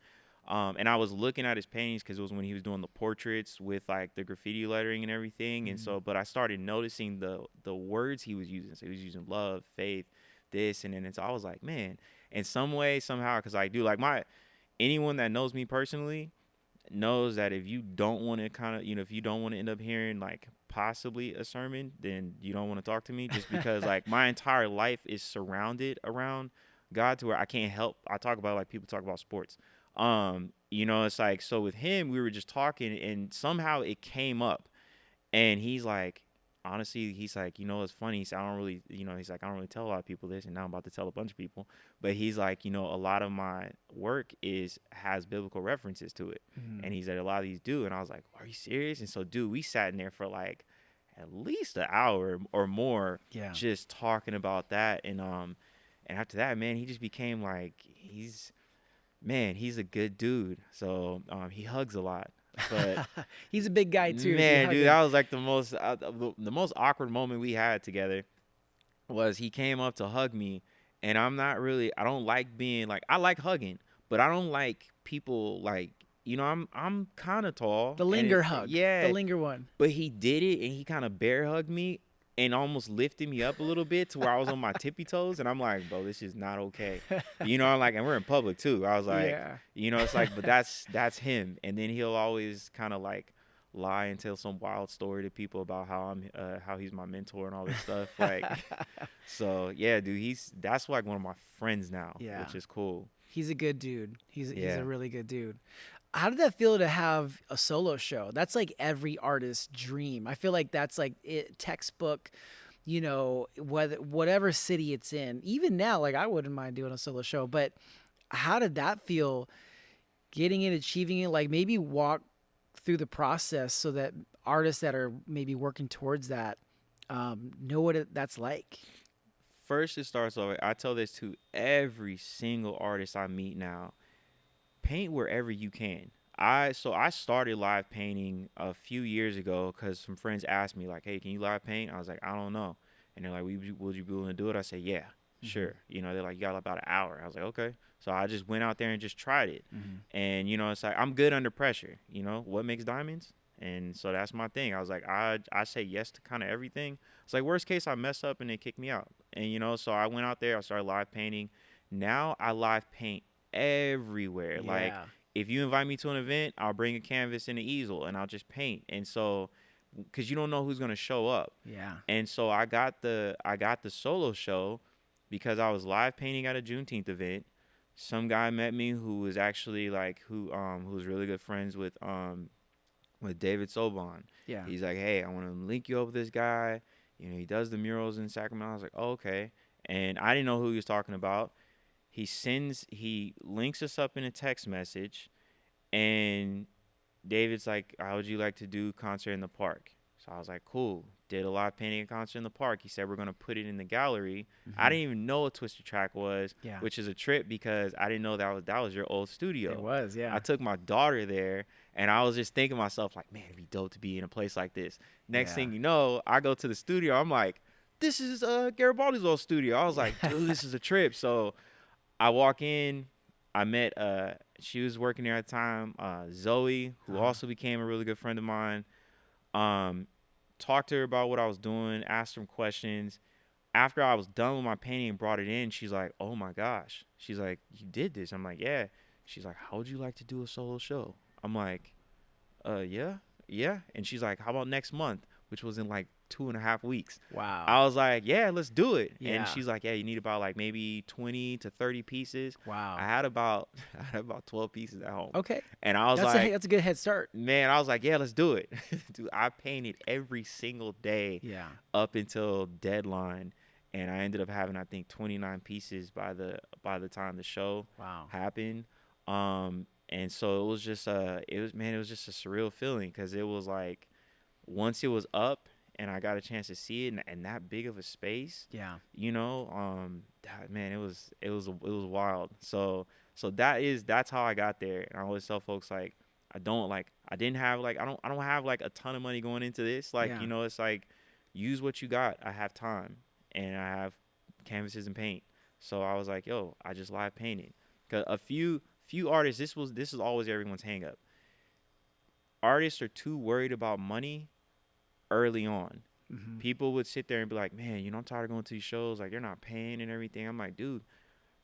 [SPEAKER 2] And I was looking at his paintings because it was when he was doing the portraits with like the graffiti lettering and everything. And
[SPEAKER 1] Mhm.
[SPEAKER 2] so, but I started noticing the words he was using. So he was using love, faith, this, and then it's. I was like, man, in some way, somehow, because I do like anyone that knows me personally knows that if you don't want to kind of, if you don't want to end up hearing like possibly a sermon, then you don't want to talk to me. Just because like my entire life is surrounded around God to where I can't help. I talk about like people talk about sports. It's like so with him, we were just talking and somehow it came up and he's like, honestly, he's like, it's funny. He's, I don't really, he's like, I don't really tell a lot of people this, and now I'm about to tell a bunch of people. But he's like, a lot of my work has biblical references to it,
[SPEAKER 1] Mhm.
[SPEAKER 2] and he's like, a lot of these do. And I was like, are you serious? And so, dude, we sat in there for like at least an hour or more,
[SPEAKER 1] Yeah.
[SPEAKER 2] just talking about that. And after that, man, he just became like he's a good dude. So he hugs a lot. But
[SPEAKER 1] He's a big guy too. Do you
[SPEAKER 2] man,
[SPEAKER 1] hug
[SPEAKER 2] dude,
[SPEAKER 1] him?
[SPEAKER 2] that was like the most awkward moment we had together was he came up to hug me, and I don't like being like I like hugging, but I don't like people like I'm kind of tall
[SPEAKER 1] The
[SPEAKER 2] and
[SPEAKER 1] linger hug. The
[SPEAKER 2] yeah,
[SPEAKER 1] linger one.
[SPEAKER 2] but he did it and he kind of bear hugged me and almost lifted me up a little bit to where I was on my tippy toes. And I'm like, bro, this is not okay. I'm like, and we're in public too. I was like,
[SPEAKER 1] Yeah.
[SPEAKER 2] it's like, but that's him. And then he'll always kind of like lie and tell some wild story to people about how he's my mentor and all this stuff. Like, so yeah, dude, that's like one of my friends now,
[SPEAKER 1] Yeah.
[SPEAKER 2] which is cool.
[SPEAKER 1] He's a good dude. He's a
[SPEAKER 2] Yeah.
[SPEAKER 1] really good dude. How did that feel to have a solo show? That's like every artist's dream. I feel like that's like textbook, whatever city it's in. Even now, like I wouldn't mind doing a solo show, but how did that feel getting it, achieving it? Like maybe walk through the process so that artists that are maybe working towards that know what that's like.
[SPEAKER 2] First, it starts over. I tell this to every single artist I meet now. Paint wherever you can. I started live painting a few years ago because some friends asked me like, "Hey, can you live paint?" I was like, "I don't know," and they're like, "Would you be willing to do it?" I said, "Yeah,
[SPEAKER 1] Mm-hmm.
[SPEAKER 2] sure." They're like, "You got about an hour." I was like, "Okay." So I just went out there and just tried it,
[SPEAKER 1] Mm-hmm.
[SPEAKER 2] and it's like I'm good under pressure. What makes diamonds, and so that's my thing. I was like, I say yes to kind of everything. It's like worst case I mess up and they kick me out, and so I went out there. I started live painting. Now I live paint everywhere. Like
[SPEAKER 1] Yeah.
[SPEAKER 2] if you invite me to an event, I'll bring a canvas and an easel and I'll just paint. And so, because you don't know who's gonna show up.
[SPEAKER 1] Yeah.
[SPEAKER 2] And so I got the solo show because I was live painting at a Juneteenth event. Some guy met me who was actually like who was really good friends with David Soban.
[SPEAKER 1] Yeah.
[SPEAKER 2] He's like, hey, I want to link you up with this guy. He does the murals in Sacramento. I was like, oh, okay. And I didn't know who he was talking about. He links us up in a text message, and David's like, how would you like to do concert in the park? So I was like, cool. Did a live painting and concert in the park. He said we're gonna put it in the gallery. I
[SPEAKER 1] Mm-hmm.
[SPEAKER 2] didn't even know what Twisted Track was,
[SPEAKER 1] Yeah.
[SPEAKER 2] which is a trip because I didn't know that was your old
[SPEAKER 1] It
[SPEAKER 2] studio.
[SPEAKER 1] was. Yeah.
[SPEAKER 2] I took my daughter there, and I was just thinking to myself like, man, it'd be dope to be in a place like this. Next
[SPEAKER 1] Yeah.
[SPEAKER 2] thing you know, I go to the studio. I'm like, this is Garibaldi's old studio. I was like, dude, this is a trip. So I walk in. I met she was working there at the time, Zoe, who
[SPEAKER 1] Uh-huh.
[SPEAKER 2] also became a really good friend of mine. Um, Talked to her about what I was doing, asked some questions. After I was done with my painting and brought it in, she's like, "Oh my gosh!" She's like, "You did this?" I'm like, "Yeah." She's like, "How would you like to do a solo show?" I'm like, yeah, yeah." And she's like, "How about next month?" Which was in like 2.5 weeks.
[SPEAKER 1] Wow.
[SPEAKER 2] I was like, yeah, let's do it.
[SPEAKER 1] Yeah.
[SPEAKER 2] And she's like, yeah, you need about like maybe 20 to 30 pieces.
[SPEAKER 1] Wow.
[SPEAKER 2] I had about 12 pieces at home.
[SPEAKER 1] Okay.
[SPEAKER 2] And I was
[SPEAKER 1] That's a good head start.
[SPEAKER 2] man, I was like, yeah, let's do it. Dude, I painted every single day
[SPEAKER 1] Yeah.
[SPEAKER 2] up until deadline. And I ended up having, I think, 29 pieces by the time the show
[SPEAKER 1] Wow.
[SPEAKER 2] happened. And so it was just it was just a surreal feeling, because it was like, once it was up and I got a chance to see it in that big of a space,
[SPEAKER 1] Yeah.
[SPEAKER 2] man, it was wild. So that's how I got there. And I always tell folks, like, I don't have like a ton of money going into this. Like,
[SPEAKER 1] Yeah.
[SPEAKER 2] it's like, use what you got. I have time and I have canvases and paint. So I was like, yo, I just live painted. 'Cause a few artists, this is always everyone's hang up. Artists are too worried about money early on.
[SPEAKER 1] Mm-hmm.
[SPEAKER 2] People would sit there and be like, man, I'm tired of going to these shows. Like, you're not paying and everything. I'm like, dude,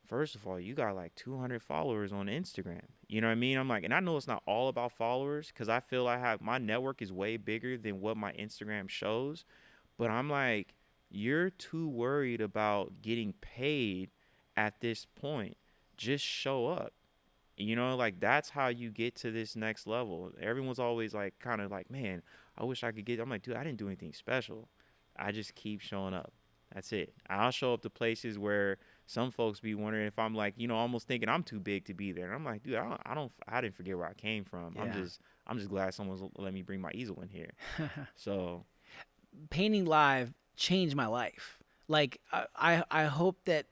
[SPEAKER 2] first of all, you got like 200 followers on Instagram. You know what I mean? I'm like, and I know it's not all about followers, because I feel my network is way bigger than what my Instagram shows. But I'm like, you're too worried about getting paid at this point. Just show up. Like, that's how you get to this next level. Everyone's always like, kind of like, man, I wish I could get. I'm like, dude, I didn't do anything special. I just keep showing up. That's it. I'll show up to places where some folks be wondering if I'm like, almost thinking I'm too big to be there. And I'm like, dude, I didn't forget where I came from.
[SPEAKER 1] Yeah.
[SPEAKER 2] I'm just glad someone's let me bring my easel in here. So
[SPEAKER 1] Painting live changed my life. Like, I hope that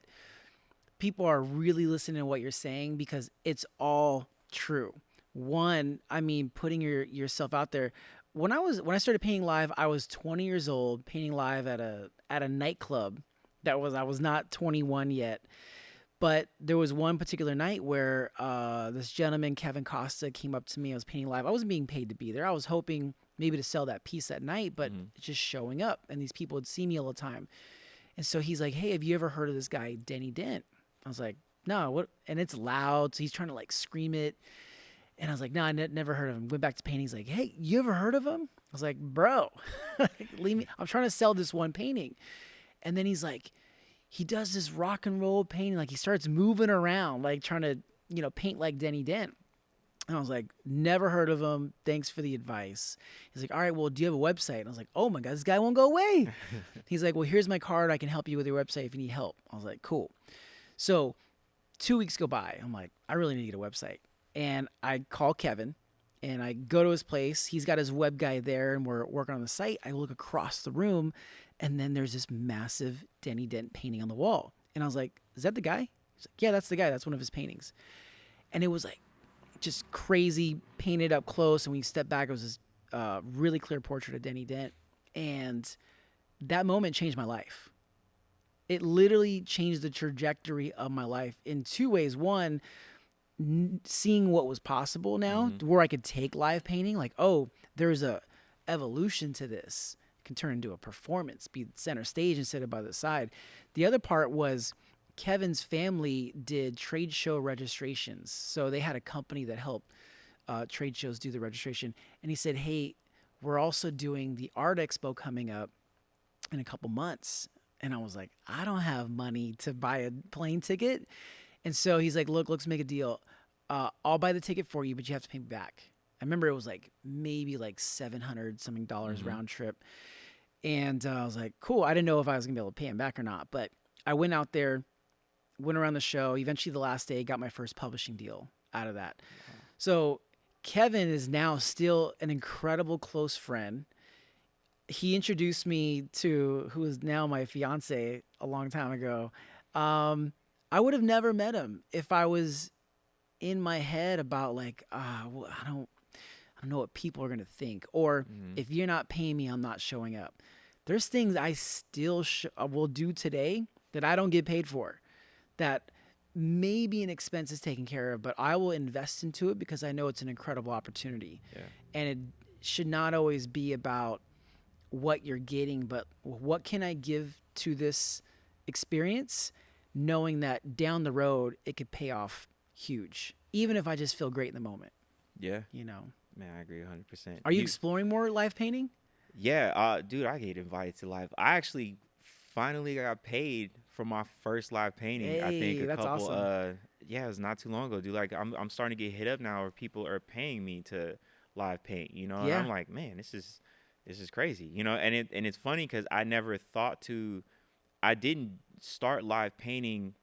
[SPEAKER 1] people are really listening to what you're saying, because it's all true. One, I mean, putting yourself out there. When I started painting live, I was 20 years old, painting live at a nightclub. I was not 21 yet. But there was one particular night where this gentleman, Kevin Costa, came up to me. I was painting live. I wasn't being paid to be there. I was hoping maybe to sell that piece that night, but just showing up. And these people would see me all the time. And so he's like, hey, have you ever heard of this guy, Denny Dent? I was like, no, what? And it's loud. So he's trying to like scream it. And I was like, no, I never heard of him. Went back to painting. He's like, hey, you ever heard of him? I was like, bro, leave me. I'm trying to sell this one painting. And then he's like, he does this rock and roll painting. Like, he starts moving around, like trying to, paint like Denny Dent. And I was like, never heard of him. Thanks for the advice. He's like, all right, well, do you have a website? And I was like, oh my God, this guy won't go away. He's like, well, here's my card. I can help you with your website if you need help. I was like, cool. So 2 weeks go by. I'm like, I really need to get a website. And I call Kevin and I go to his place. He's got his web guy there and we're working on the site. I look across the room and then there's this massive Denny Dent painting on the wall. And I was like, is that the guy? He's like, yeah, that's the guy. That's one of his paintings. And it was like just crazy, painted up close. And when you step back, it was this really clear portrait of Denny Dent. And that moment changed my life. It literally changed the trajectory of my life in two ways. One, seeing what was possible now, where I could take live painting, like, oh, there's a evolution to this. It can turn into a performance, be center stage instead of by the side. The other part was Kevin's family did trade show registrations. So they had a company that helped trade shows do the registration. And he said, hey, we're also doing the art expo coming up in a couple months. And I was like, I don't have money to buy a plane ticket. And so he's like, look, let's make a deal. I'll buy the ticket for you, but you have to pay me back. I remember it was like maybe like $700 something round trip. And I was like, cool. I didn't know if I was gonna be able to pay him back or not, but I went out there, went around the show. Eventually the last day, got my first publishing deal out of that. Wow. So Kevin is now still an incredible close friend. He introduced me to who is now my fiance a long time ago. I would have never met him if I was in my head about like, well, I don't know what people are going to think. Or if you're not paying me, I'm not showing up. There's things I still will do today that I don't get paid for, that maybe an expense is taken care of, but I will invest into it because I know it's an incredible opportunity. Yeah. And it should not always be about what you're getting, but what can I give to this experience, knowing that down the road it could pay off huge, even if I just feel great in the moment.
[SPEAKER 2] Yeah.
[SPEAKER 1] You know.
[SPEAKER 2] Man, I agree 100%.
[SPEAKER 1] Are you exploring more live painting?
[SPEAKER 2] Yeah, dude, I get invited to live. I actually finally got paid for my first live painting. I think
[SPEAKER 1] Hey,
[SPEAKER 2] a
[SPEAKER 1] that's
[SPEAKER 2] couple
[SPEAKER 1] awesome.
[SPEAKER 2] yeah, it was not too long ago, dude. Like I'm starting to get hit up now where people are paying me to live paint, and I'm
[SPEAKER 1] Yeah.
[SPEAKER 2] like, man, this is crazy, and it's funny cuz I never thought to I didn't start live painting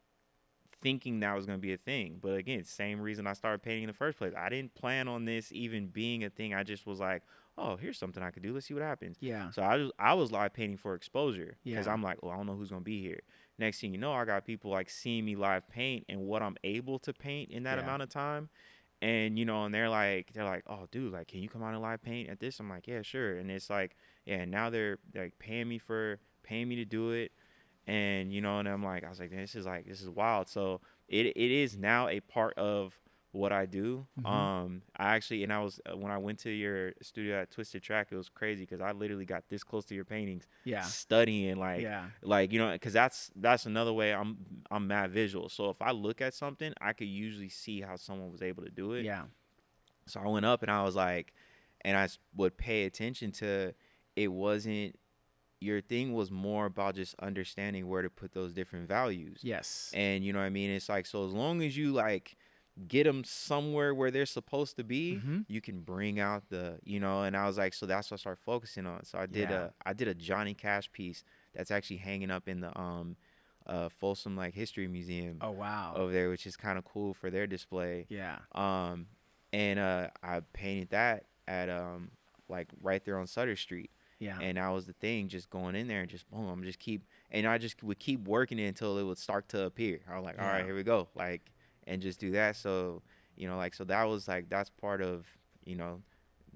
[SPEAKER 2] thinking that was going to be a thing. But again, same reason I started painting in the first place. I didn't plan on this even being a thing. I just was like, oh, here's something I could do. Let's see what happens.
[SPEAKER 1] Yeah.
[SPEAKER 2] So I was live painting for exposure because
[SPEAKER 1] Yeah.
[SPEAKER 2] I'm like, oh, I don't know who's going to be here. Next thing you know, I got people like seeing me live paint and what I'm able to paint in that
[SPEAKER 1] Yeah.
[SPEAKER 2] amount of time. And and they're like, oh, dude, like, can you come out and live paint at this? I'm like, yeah, sure. And it's like, yeah, and now they're like paying me to do it, and and I'm like, I was like, man, this is wild. So it is now a part of what I do.
[SPEAKER 1] Mm-hmm.
[SPEAKER 2] I actually, and I was when I went to your studio at Twisted Track, it was crazy because I literally got this close to your paintings,
[SPEAKER 1] Yeah.
[SPEAKER 2] studying
[SPEAKER 1] Yeah.
[SPEAKER 2] because that's another way I'm mad visual. So if I look at something, I could usually see how someone was able to do it.
[SPEAKER 1] Yeah.
[SPEAKER 2] So I went up and I was like, and would pay attention to it wasn't your thing was more about just understanding where to put those different values.
[SPEAKER 1] Yes.
[SPEAKER 2] And you know what I mean? It's like, so as long as you like get them somewhere where they're supposed to be,
[SPEAKER 1] Mm-hmm.
[SPEAKER 2] you can bring out and I was like, so that's what I started focusing on. So
[SPEAKER 1] Yeah.
[SPEAKER 2] I did a Johnny Cash piece that's actually hanging up in the Folsom like History Museum
[SPEAKER 1] Oh, wow.
[SPEAKER 2] over there, which is kind of cool for their display.
[SPEAKER 1] Yeah.
[SPEAKER 2] Um and I painted that at like right there on Sutter Street.
[SPEAKER 1] Yeah.
[SPEAKER 2] And that was the thing, just going in there and just boom, and I just would keep working it until it would start to appear. I was like, all
[SPEAKER 1] Yeah.
[SPEAKER 2] right, here we go, like, and just do that. So, like, so that was like that's part of,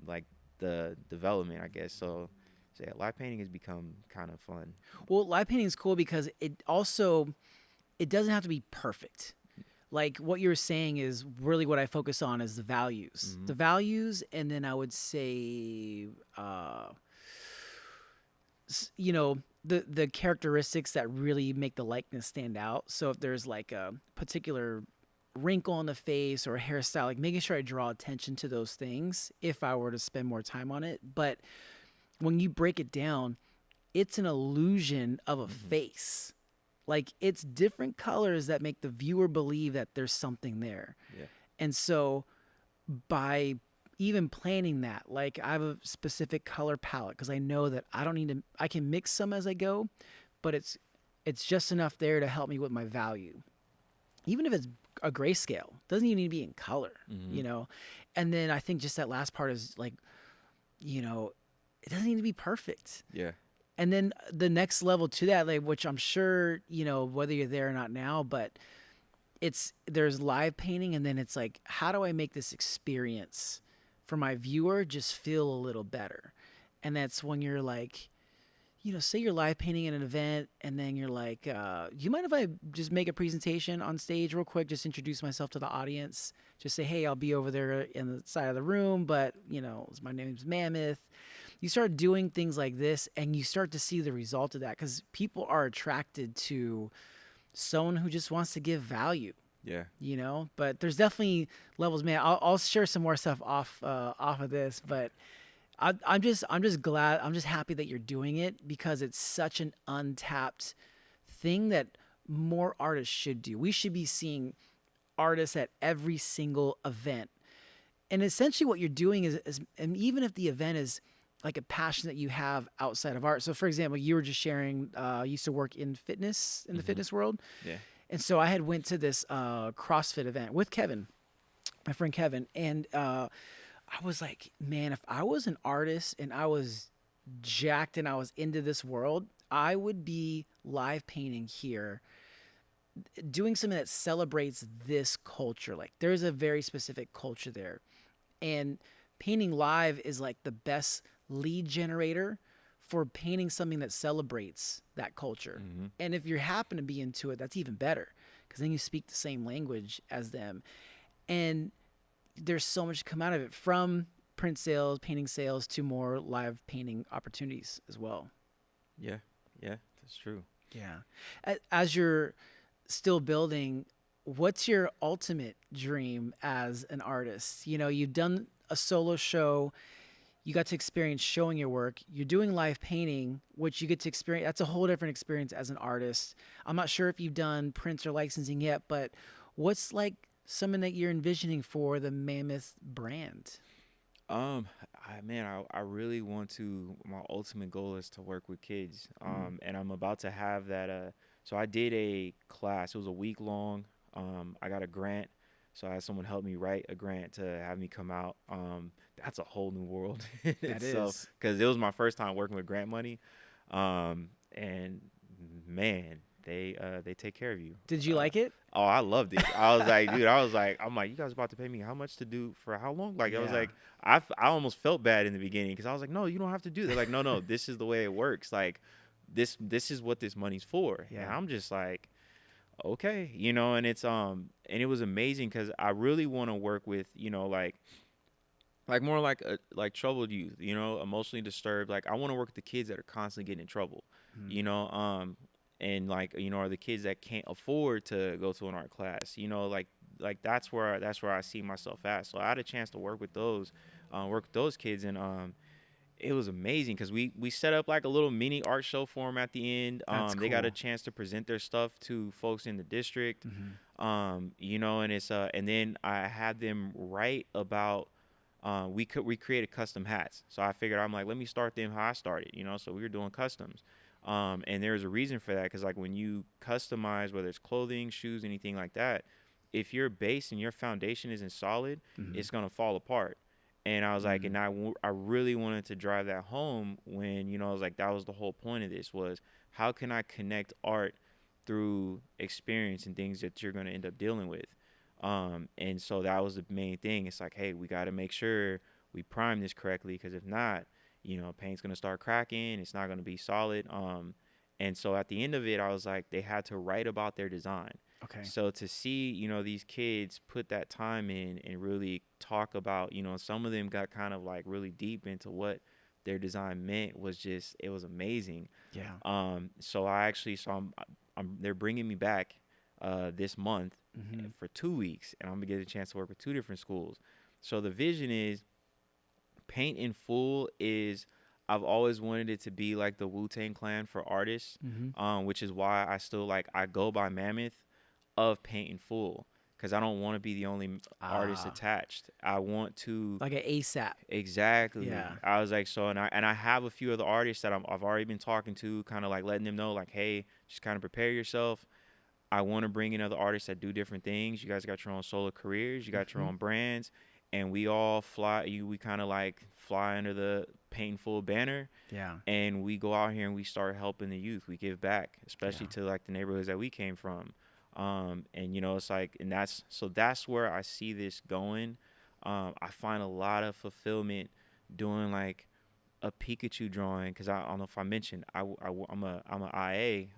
[SPEAKER 2] like the development, I guess. So yeah, live painting has become kind of fun.
[SPEAKER 1] Well, live painting is cool because it doesn't have to be perfect. Like what you're saying is really what I focus on is
[SPEAKER 2] Mm-hmm.
[SPEAKER 1] the values, and then I would say, the characteristics that really make the likeness stand out. So if there's like a particular wrinkle on the face or a hairstyle, like making sure I draw attention to those things if I were to spend more time on it. But when you break it down, it's an illusion of a
[SPEAKER 2] Mm-hmm.
[SPEAKER 1] face. Like it's different colors that make the viewer believe that there's something there.
[SPEAKER 2] Yeah.
[SPEAKER 1] And so by even planning that, like I have a specific color palette because I know that I don't need to, I can mix some as I go, but it's just enough there to help me with my value. Even if it's a grayscale, doesn't even need to be in color,
[SPEAKER 2] Mm-hmm.
[SPEAKER 1] you know? And then I think just that last part is like, you know, it doesn't need to be perfect.
[SPEAKER 2] Yeah.
[SPEAKER 1] And then the next level to that, like, which I'm sure, whether you're there or not now, but there's live painting, and then it's like, how do I make this experience for my viewer just feel a little better? And that's when you're like, say you're live painting at an event, and then you're like, do you mind if I just make a presentation on stage real quick, just introduce myself to the audience, just say, hey, I'll be over there in the side of the room, but my name's Mammoth. You start doing things like this, and you start to see the result of that because people are attracted to someone who just wants to give value.
[SPEAKER 2] Yeah.
[SPEAKER 1] But there's definitely levels, man. I'll share some more stuff off of this, but I'm just glad, I'm just happy that you're doing it because it's such an untapped thing that more artists should do. We should be seeing artists at every single event. And essentially what you're doing is, and even if the event is like a passion that you have outside of art. So for example, you were just sharing, you used to work in fitness, in the
[SPEAKER 2] Mm-hmm.
[SPEAKER 1] fitness world.
[SPEAKER 2] Yeah.
[SPEAKER 1] And so I had went to this CrossFit event with Kevin, my friend Kevin. And I was like, man, if I was an artist and I was jacked and I was into this world, I would be live painting here, doing something that celebrates this culture. Like there's a very specific culture there. And painting live is like the best lead generator for painting something that celebrates that culture.
[SPEAKER 2] Mm-hmm.
[SPEAKER 1] And if you happen to be into it, that's even better because then you speak the same language as them. And there's so much to come out of it, from print sales, painting sales, to more live painting opportunities as well.
[SPEAKER 2] Yeah. Yeah. That's true.
[SPEAKER 1] Yeah. As you're still building, what's your ultimate dream as an artist? You've done a solo show. you got to experience showing your work. You're doing live painting, which you get to experience. That's a whole different experience as an artist. I'm not sure if you've done prints or licensing yet, but what's like something that you're envisioning for the Mammoth brand?
[SPEAKER 2] Um, I really want to. My ultimate goal is to work with kids.
[SPEAKER 1] Mm,
[SPEAKER 2] And I'm about to have that. So I did a class. It was a week long. I got a grant, so I had someone help me write a grant to have me come out. That's a whole new world in
[SPEAKER 1] that
[SPEAKER 2] itself
[SPEAKER 1] is.
[SPEAKER 2] because it was my first time working with grant money. And man, they take care of you.
[SPEAKER 1] Did you
[SPEAKER 2] Uh,
[SPEAKER 1] like it?
[SPEAKER 2] Oh, I loved it. I was like, dude, I was like, I'm like, you guys about to pay me how much to do for how long? Like, I was
[SPEAKER 1] Yeah.
[SPEAKER 2] like, I almost felt bad in the beginning because I was like, no, you don't have to do that. Like, no, no, this is the way it works. Like, this is what this money's for. And
[SPEAKER 1] Yeah.
[SPEAKER 2] I'm just like, okay, and and it was amazing because I really want to work with, like more like like troubled youth, emotionally disturbed. Like I want to work with the kids that are constantly getting in trouble,
[SPEAKER 1] Mm,
[SPEAKER 2] you know, and like are the kids that can't afford to go to an art class, like that's where I see myself at. So I had a chance to work with those kids, and it was amazing because we set up like a little mini art show for them at the end.
[SPEAKER 1] that's
[SPEAKER 2] They got a
[SPEAKER 1] cool.
[SPEAKER 2] chance to present their stuff to folks in the district,
[SPEAKER 1] Hmm.
[SPEAKER 2] and it's and then I had them write about we created custom hats. So I figured I'm like, let me start them how I started, so we were doing customs. And there's a reason for that because like when you customize, whether it's clothing, shoes, anything like that, if your base and your foundation isn't solid,
[SPEAKER 1] Hmm.
[SPEAKER 2] it's gonna fall apart. And I was like,
[SPEAKER 1] Mm,
[SPEAKER 2] and I really wanted to drive that home when I was like, that was the whole point of this was how can I connect art through experience and things that you're gonna end up dealing with. And so that was the main thing. It's like, hey, we got to make sure we prime this correctly because if not, paint's gonna start cracking. It's not gonna be solid. And so at the end of it, I was like, they had to write about their design.
[SPEAKER 1] okay.
[SPEAKER 2] So to see, these kids put that time in and really talk about, some of them got kind of like really deep into what their design meant was just, it was amazing.
[SPEAKER 1] Yeah.
[SPEAKER 2] So I actually, they're bringing me back this month
[SPEAKER 1] Hmm.
[SPEAKER 2] for 2 weeks, and I'm gonna get a chance to work with two different schools. So the vision is Paint in Full is I've always wanted it to be like the Wu-Tang Clan for artists,
[SPEAKER 1] Hmm.
[SPEAKER 2] which is why I still like I go by Mammoth of Paint in Full because I don't want to be the only artist
[SPEAKER 1] Ah,
[SPEAKER 2] attached. I want to
[SPEAKER 1] like an ASAP. Yeah.
[SPEAKER 2] exactly. I was like so, and I have a few other artists that I've already been talking to, kind of like letting them know like, hey, just kind of prepare yourself. I want to bring in other artists that do different things. You guys got your own solo careers, you got your
[SPEAKER 1] Hmm.
[SPEAKER 2] own brands, and we all fly. We kind of like fly under the Painful banner,
[SPEAKER 1] Yeah.
[SPEAKER 2] and we go out here and we start helping the youth. We give back, especially
[SPEAKER 1] Yeah.
[SPEAKER 2] to like the neighborhoods that we came from. And it's like, and that's where I see this going. I find a lot of fulfillment doing like a Pikachu drawing because I don't know if I mentioned I'm a IA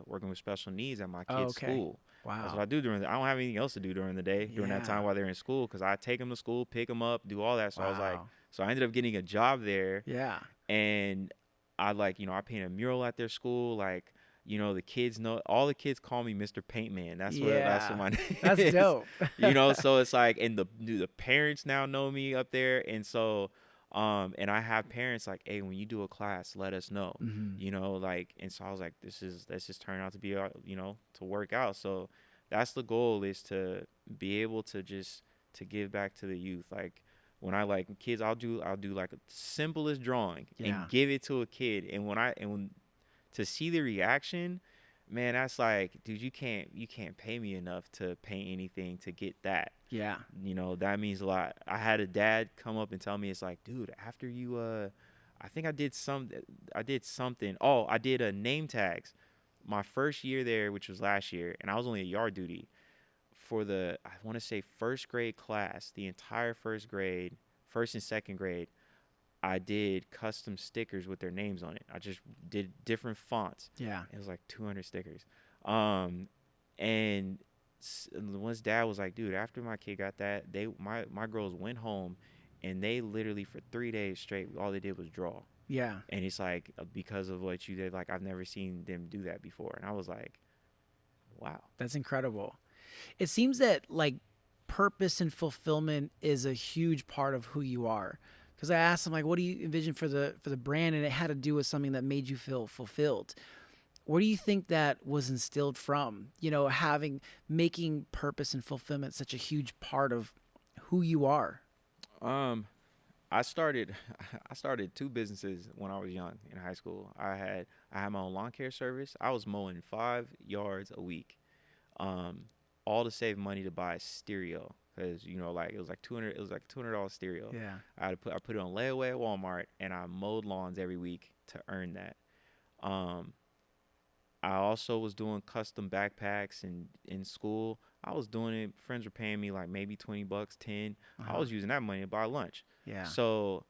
[SPEAKER 2] working with special needs at my
[SPEAKER 1] Oh,
[SPEAKER 2] kid's
[SPEAKER 1] okay.
[SPEAKER 2] school. That's what
[SPEAKER 1] Wow.
[SPEAKER 2] I do I don't have anything else to do during the day during that
[SPEAKER 1] Yeah.
[SPEAKER 2] time while they're in school because I take them to school, pick them up, do all that. So I was like,
[SPEAKER 1] Wow.
[SPEAKER 2] so I ended up getting a job there,
[SPEAKER 1] Yeah.
[SPEAKER 2] and I like I paint a mural at their school like. The kids know all the kids call me Mr. Paintman. That's what
[SPEAKER 1] Yeah.
[SPEAKER 2] my name
[SPEAKER 1] That's
[SPEAKER 2] is.
[SPEAKER 1] dope.
[SPEAKER 2] So it's like and the parents now know me up there and so and I have parents like, hey, when you do a class, let us know.
[SPEAKER 1] Hmm.
[SPEAKER 2] Like and so I was like, this just turned out to be to work out. So that's the goal is to be able to just to give back to the youth. Like when I like kids, I'll do like a simplest drawing
[SPEAKER 1] Yeah.
[SPEAKER 2] and give it to a kid. And when to see the reaction, man, that's like, dude, you can't pay me enough to paint anything to get that.
[SPEAKER 1] Yeah.
[SPEAKER 2] That means a lot. I had a dad come up and tell me it's like, dude, after you I think I did something. Oh, I did a name tags. My first year there, which was last year, and I was only at yard duty for the I want to say first grade class, the entire first grade, first and second grade. I did custom stickers with their names on it. I just did different fonts.
[SPEAKER 1] Yeah.
[SPEAKER 2] It was like 200 stickers. Um, and once dad was like, dude, after my kid got that, my girls went home, and they literally for 3 days straight, all they did was draw.
[SPEAKER 1] Yeah.
[SPEAKER 2] And it's like because of what you did, like I've never seen them do that before. And I was like, wow.
[SPEAKER 1] That's incredible. It seems that like purpose and fulfillment is a huge part of who you are. because I asked him like, what do you envision for the brand, and it had to do with something that made you feel fulfilled. Where do you think that was instilled from? Having making purpose and fulfillment such a huge part of who you are.
[SPEAKER 2] Um, I started I started two businesses when I was young in high school. I had my own lawn care service. I was mowing 5 yards a week, um, all to save money to buy a stereo because like it was like 200. It was like $200 stereo.
[SPEAKER 1] Yeah.
[SPEAKER 2] I put it on layaway at Walmart, and I mowed lawns every week to earn that. Um, I also was doing custom backpacks in school. I was doing it. Friends were paying me like maybe 20 bucks, 10. I
[SPEAKER 1] Uh-huh.
[SPEAKER 2] was using that money to buy lunch.
[SPEAKER 1] Yeah.
[SPEAKER 2] So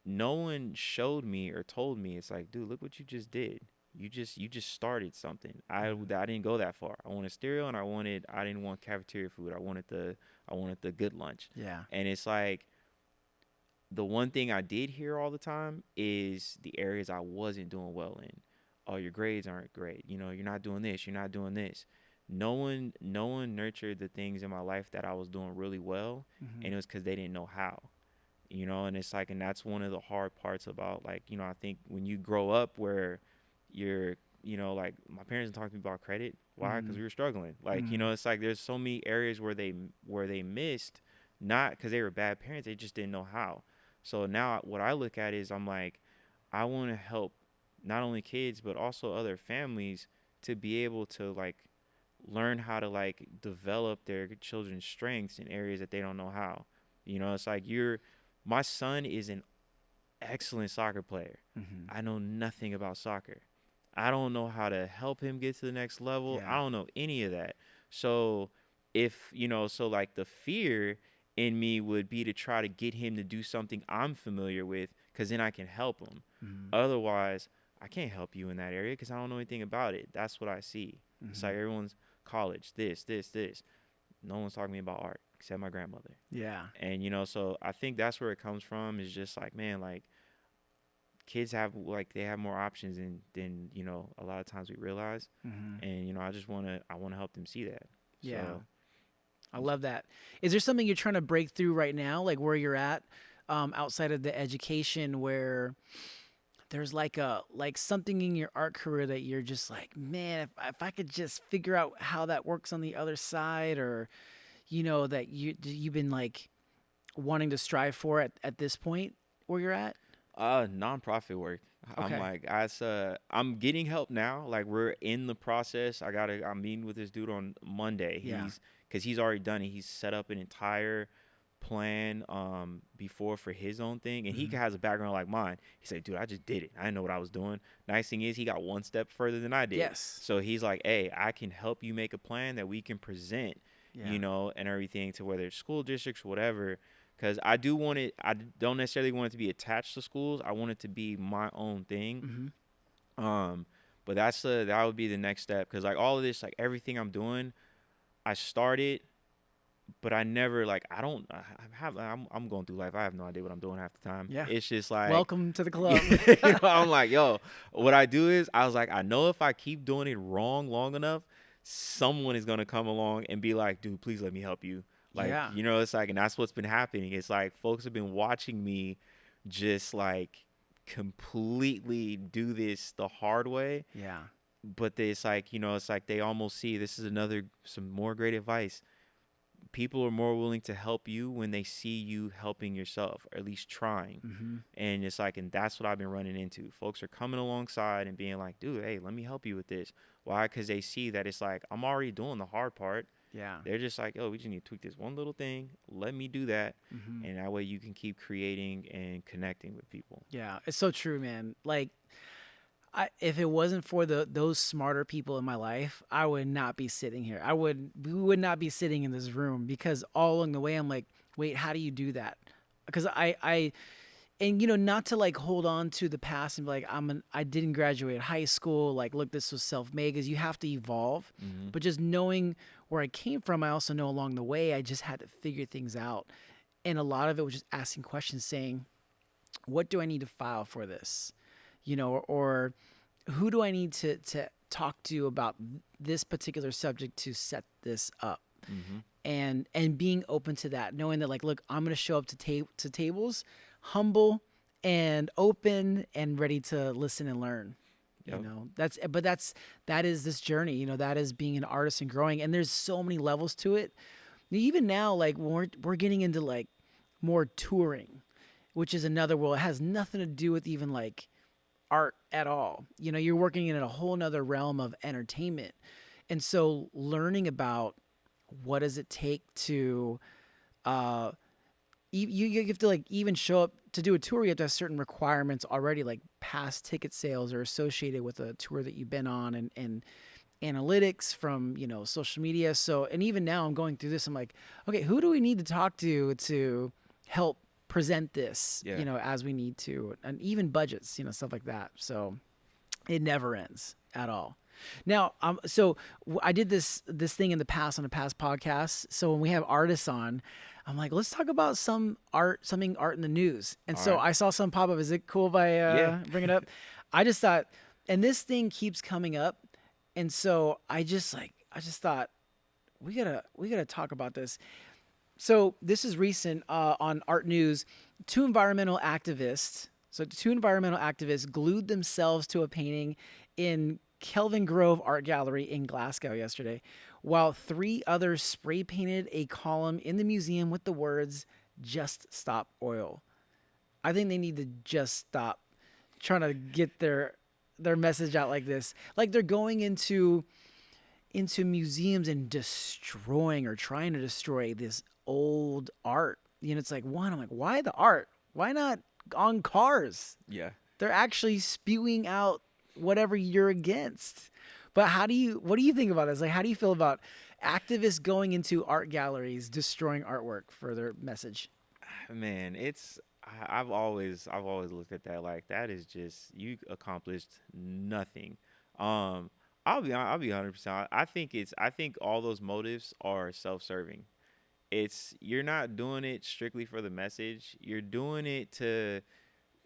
[SPEAKER 2] no one showed me or told me, it's like, dude, look what you just did. You just started something. I didn't go that far. I wanted stereo, and I didn't want cafeteria food. I wanted the good lunch.
[SPEAKER 1] Yeah.
[SPEAKER 2] And it's like the one thing I did hear all the time is the areas I wasn't doing well in. Oh, your grades aren't great. You're not doing this. You're not doing this. No one nurtured the things in my life that I was doing really well,
[SPEAKER 1] Mm-hmm.
[SPEAKER 2] and it was because they didn't know how. And it's like, and that's one of the hard parts about, like, I think when you grow up where you're, like my parents didn't talk to me about credit. Why? Because
[SPEAKER 1] Mm-hmm.
[SPEAKER 2] we were struggling. Like,
[SPEAKER 1] Mm-hmm.
[SPEAKER 2] it's like there's so many areas where they missed, not because they were bad parents, they just didn't know how. So now what I look at is, I'm like, I want to help not only kids but also other families to be able to, like, learn how to, like, develop their children's strengths in areas that they don't know how. It's like my son is an excellent soccer player.
[SPEAKER 1] Mm-hmm.
[SPEAKER 2] I know nothing about soccer. I don't know how to help him get to the next level. I
[SPEAKER 1] Yeah.
[SPEAKER 2] don't know any of that. So so like the fear in me would be to try to get him to do something I'm familiar with, because then I can help him.
[SPEAKER 1] Mm-hmm.
[SPEAKER 2] Otherwise, I can't help you in that area because I don't know anything about it. That's what I see. It's
[SPEAKER 1] Mm-hmm.
[SPEAKER 2] like everyone's college, this. No one's talking to me about art except my grandmother.
[SPEAKER 1] Yeah.
[SPEAKER 2] And so I think that's where it comes from, is just like, man, like, kids have, like, they have more options than a lot of times we realize.
[SPEAKER 1] Mm-hmm.
[SPEAKER 2] And I want to help them see that.
[SPEAKER 1] Yeah.
[SPEAKER 2] So
[SPEAKER 1] I love that. Is there something you're trying to break through right now, like where you're at, outside of the education, where there's like something in your art career that you're just like, man, if I could just figure out how that works on the other side, or that you've been like wanting to strive for at this point where you're at?
[SPEAKER 2] nonprofit work. I'm
[SPEAKER 1] Okay.
[SPEAKER 2] like, I'm getting help now. Like, we're in the process. I'm meeting with this dude on Monday.
[SPEAKER 1] Yeah.
[SPEAKER 2] Because he's already done it. He's set up an entire plan before for his own thing, and he
[SPEAKER 1] Mm-hmm.
[SPEAKER 2] has a background like mine. He said, dude, I just did it. I didn't know what I was doing. Nice thing is, he got one step further than I did.
[SPEAKER 1] Yes.
[SPEAKER 2] So he's like, hey, I can help you make a plan that we can present,
[SPEAKER 1] Yeah.
[SPEAKER 2] and everything, to whether it's school districts or whatever. Because I do want it. I don't necessarily want it to be attached to schools. I want it to be my own thing.
[SPEAKER 1] Mm-hmm.
[SPEAKER 2] Um, but that would be the next step. Because, like, all of this, like, everything I'm doing, I started, but I never, like, I don't I have I'm going through life. I have no idea what I'm doing half the time.
[SPEAKER 1] Yeah.
[SPEAKER 2] It's just like,
[SPEAKER 1] Welcome to the club.
[SPEAKER 2] I'm like, yo, what I do is, I was like, I know if I keep doing it wrong long enough, someone is gonna come along and be like, dude, please let me help you. Like,
[SPEAKER 1] Yeah.
[SPEAKER 2] it's like, and that's what's been happening. It's like folks have been watching me just, like, completely do this the hard way.
[SPEAKER 1] Yeah.
[SPEAKER 2] But it's like, it's like they almost see this is some more great advice. People are more willing to help you when they see you helping yourself, or at least trying.
[SPEAKER 1] Mm-hmm.
[SPEAKER 2] And it's like, and that's what I've been running into. Folks are coming alongside and being like, dude, hey, let me help you with this. Why? Because they see that it's like, I'm already doing the hard part.
[SPEAKER 1] Yeah.
[SPEAKER 2] They're just like, oh, we just need to tweak this one little thing. Let me do that.
[SPEAKER 1] Mm-hmm.
[SPEAKER 2] And that way you can keep creating and connecting with people.
[SPEAKER 1] Yeah. It's so true, man. Like, if it wasn't for those smarter people in my life, I would not be sitting here. We would not be sitting in this room, because all along the way, I'm like, wait, how do you do that? Because and not to like hold on to the past and be like, I didn't graduate high school. Like, look, this was self-made, because you have to evolve.
[SPEAKER 2] Mm-hmm.
[SPEAKER 1] But just knowing where I came from, I also know along the way, I just had to figure things out. And a lot of it was just asking questions, saying, what do I need to file for this? Or who do I need to talk to about this particular subject to set this up?
[SPEAKER 2] Mm-hmm.
[SPEAKER 1] And being open to that, knowing that, like, look, I'm going to show up to tables. humble and open and ready to listen and learn. You
[SPEAKER 2] Yep.
[SPEAKER 1] know, that is this journey, you know, that is being an artist and growing. And there's so many levels to it. Even now, like when we're getting into like more touring, which is another world. It has nothing to do with even like art at all. You know, you're working in a whole nother realm of entertainment. And so learning about what does it take to uh you have to like even show up to do a tour. You have to have certain requirements already, like past ticket sales are associated with a tour that you've been on, and analytics from, you know, social media. So, and even now I'm going through this, I'm like, okay, who do we need to talk to help present this,
[SPEAKER 2] Yeah.
[SPEAKER 1] you know, as we need to, and even budgets, you know, stuff like that. So it never ends at all. Now, I did this thing in the past on a past podcast. So when we have artists on, I'm like, let's talk about something art in the news. And
[SPEAKER 2] All
[SPEAKER 1] so
[SPEAKER 2] right.
[SPEAKER 1] I saw some pop up. Is it cool if I
[SPEAKER 2] Yeah.
[SPEAKER 1] bring it up? I just thought, and this thing keeps coming up, and so I just thought we gotta talk about this. So this is recent on Art News. Two environmental activists glued themselves to a painting in Kelvin Grove Art Gallery in Glasgow yesterday, while three others spray painted a column in the museum with the words "Just Stop Oil." I think they need to just stop trying to get their message out like this. Like they're going into museums and destroying or trying to destroy this old art. You know, it's like, one, I'm like, why the art? Why not on cars?
[SPEAKER 2] Yeah.
[SPEAKER 1] They're actually spewing out whatever you're against. But what do you think about this? Like, how do you feel about activists going into art galleries, destroying artwork for their message?
[SPEAKER 2] Man, I've always looked at that like that is just you accomplished nothing. Um, I'll be 100%. I think all those motives are self-serving. It's you're not doing it strictly for the message. You're doing it to,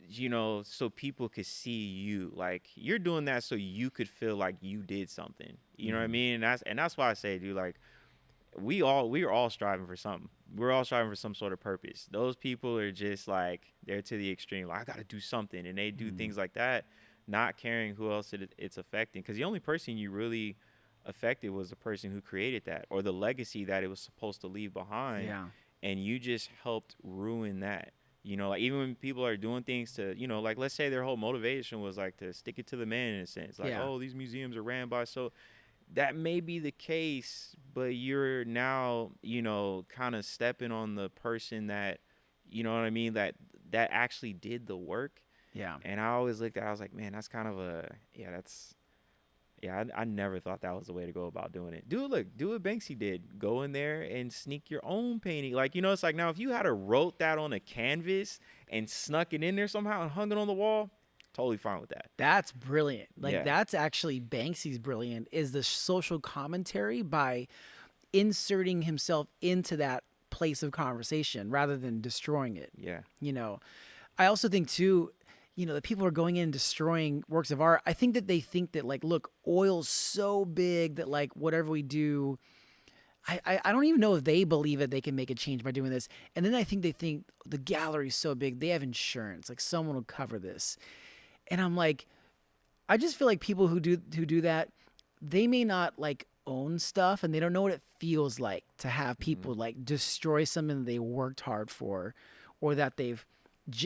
[SPEAKER 2] you know, so people could see you. Like you're doing that so you could feel like you did something. You know what I
[SPEAKER 1] Mm-hmm.
[SPEAKER 2] mean? And that's why I say, dude, like we are all striving for something. We're all striving for some sort of purpose. Those people are just like they're to the extreme. Like I got to do something, and they do
[SPEAKER 1] Mm-hmm.
[SPEAKER 2] things like that, not caring who else it's affecting. Because the only person you really affected was the person who created that, or the legacy that it was supposed to leave behind,
[SPEAKER 1] Yeah.
[SPEAKER 2] and you just helped ruin that. You know, like even when people are doing things to, you know, like let's say their whole motivation was like to stick it to the man in a sense, like
[SPEAKER 1] Yeah.
[SPEAKER 2] oh these museums are ran by so that may be the case, but you're now, you know, kind of stepping on the person that, you know what I mean, that actually did the work.
[SPEAKER 1] Yeah.
[SPEAKER 2] And I always looked at, I was like, man, that's kind of a, yeah, that's, yeah, I never thought that was the way to go about doing it. Do what Banksy did. Go in there and sneak your own painting. Like, you know, it's like now if you had a wrote that on a canvas and snuck it in there somehow and hung it on the wall, totally fine with that.
[SPEAKER 1] That's brilliant. Like
[SPEAKER 2] Yeah.
[SPEAKER 1] that's actually Banksy's brilliant is the social commentary by inserting himself into that place of conversation rather than destroying it.
[SPEAKER 2] Yeah.
[SPEAKER 1] You know, I also think too, you know, that people are going in and destroying works of art. I think that they think that like, look, oil's so big that like whatever we do, I don't even know if they believe that they can make a change by doing this. And then I think they think the gallery's so big, they have insurance, like someone will cover this. And I'm like, I just feel like people who do that, they may not like own stuff and they don't know what it feels like to have
[SPEAKER 2] Hmm.
[SPEAKER 1] people like destroy something that they worked hard for or that they've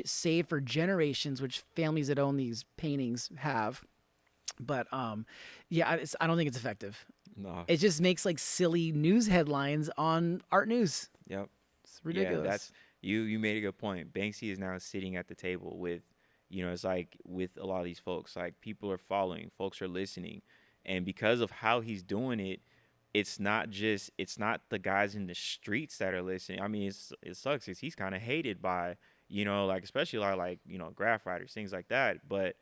[SPEAKER 1] saved for generations, which families that own these paintings have. But yeah, I don't think it's effective.
[SPEAKER 2] No.
[SPEAKER 1] It just makes like silly news headlines on art news.
[SPEAKER 2] Yep.
[SPEAKER 1] It's
[SPEAKER 2] Yeah,
[SPEAKER 1] ridiculous.
[SPEAKER 2] that's you made a good point. Banksy is now sitting at the table with, you know, it's like with a lot of these folks, like people are following, folks are listening. And because of how he's doing it, it's not the guys in the streets that are listening. I mean, it sucks cuz he's kind of hated by, you know, like especially a lot of like, you know, graph writers, things like that, but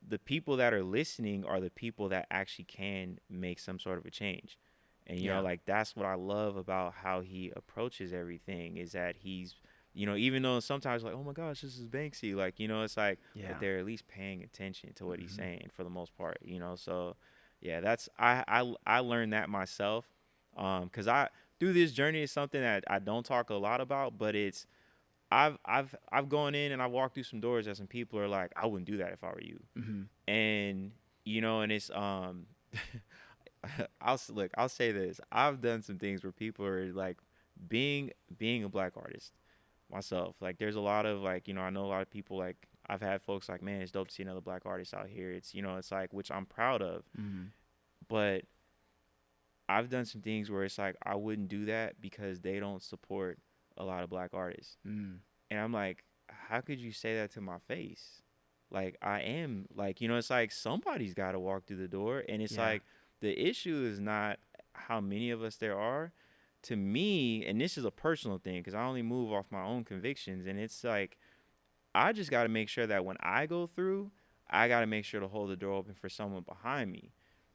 [SPEAKER 2] the people that are listening are the people that actually can make some sort of a change. And you know,
[SPEAKER 1] Yeah.
[SPEAKER 2] like that's what I love about how he approaches everything is that he's, you know, even though sometimes like, oh my gosh, this is Banksy, like, you know, it's like, but
[SPEAKER 1] Yeah.
[SPEAKER 2] they're at least paying attention to what he's
[SPEAKER 1] Hmm.
[SPEAKER 2] saying for the most part, you know. So yeah, that's I learned that myself, because I through this journey is something that I don't talk a lot about, but it's I've gone in and I walked through some doors that some people are like, I wouldn't do that if I were you.
[SPEAKER 1] Mm-hmm.
[SPEAKER 2] And and it's I'll say this. I've done some things where people are like being a black artist myself. Like there's a lot of like, I know a lot of people like I've had folks like, man, it's dope to see another black artist out here. It's it's like which I'm proud of.
[SPEAKER 1] Mm-hmm.
[SPEAKER 2] But I've done some things where it's like I wouldn't do that because they don't support a lot of black artists.
[SPEAKER 1] Mm.
[SPEAKER 2] And I'm like, how could you say that to my face? Like I am like, it's like somebody's got to walk through the door, and it's
[SPEAKER 1] Yeah.
[SPEAKER 2] like the issue is not how many of us there are. To me, and this is a personal thing because I only move off my own convictions, and it's like I just got to make sure that when I go through, I got to make sure to hold the door open for someone behind me,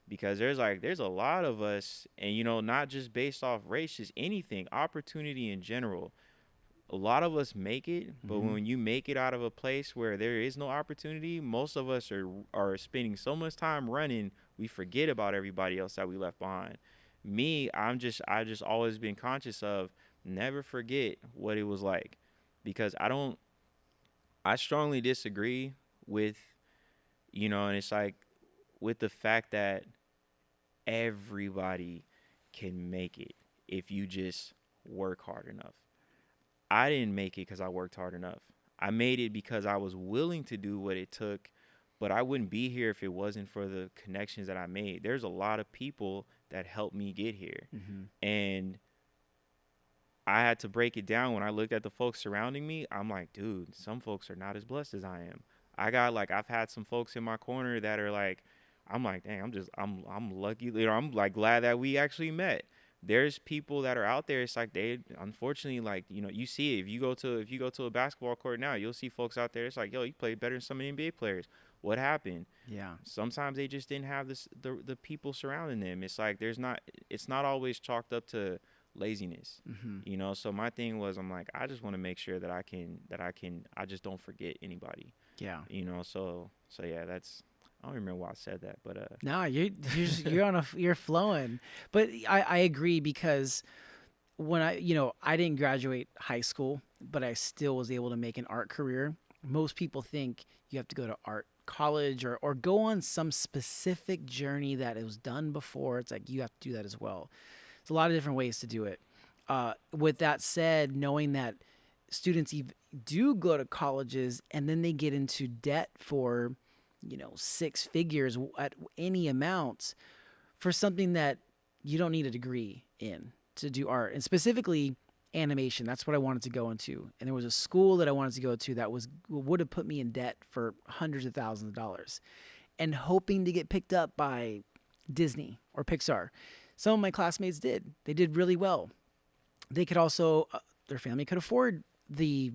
[SPEAKER 2] because there's a lot of us, and not just based off race, just anything, opportunity in general. A lot of us make it, but
[SPEAKER 1] Mm-hmm.
[SPEAKER 2] when you make it out of a place where there is no opportunity, most of us are spending so much time running, we forget about everybody else that we left behind. Me, I just always been conscious of never forget what it was like, because I strongly disagree with, and it's like with the fact that everybody can make it if you just work hard enough. I didn't make it because I worked hard enough. I made it because I was willing to do what it took, but I wouldn't be here if it wasn't for the connections that I made. There's a lot of people that helped me get here.
[SPEAKER 1] Mm-hmm.
[SPEAKER 2] And I had to break it down when I looked at the folks surrounding me. I'm like, dude, some folks are not as blessed as I am. I've had some folks in my corner that are like, I'm like, dang, I'm lucky. I'm like glad that we actually met. There's people that are out there. It's like they unfortunately, like, you see it. If you go to a basketball court now, you'll see folks out there. It's like, yo, you played better than some of the NBA players. What happened?
[SPEAKER 1] Yeah.
[SPEAKER 2] Sometimes they just didn't have the people surrounding them. It's not always chalked up to laziness.
[SPEAKER 1] Mm-hmm.
[SPEAKER 2] So my thing was, I'm like, I just want to make sure that I just don't forget anybody.
[SPEAKER 1] Yeah.
[SPEAKER 2] So yeah, that's, I don't remember why I said that, but
[SPEAKER 1] No, you're on you're flowing. But I agree, because when I didn't graduate high school, but I still was able to make an art career. Most people think you have to go to art college or go on some specific journey that it was done before. It's like you have to do that as well. There's a lot of different ways to do it. With that said, knowing that students do go to colleges and then they get into debt for, six figures at any amount for something that you don't need a degree in to do art, and specifically animation. That's what I wanted to go into. And there was a school that I wanted to go to that would have put me in debt for hundreds of thousands of dollars, and hoping to get picked up by Disney or Pixar. Some of my classmates did. They did really well. They could also, their family could afford the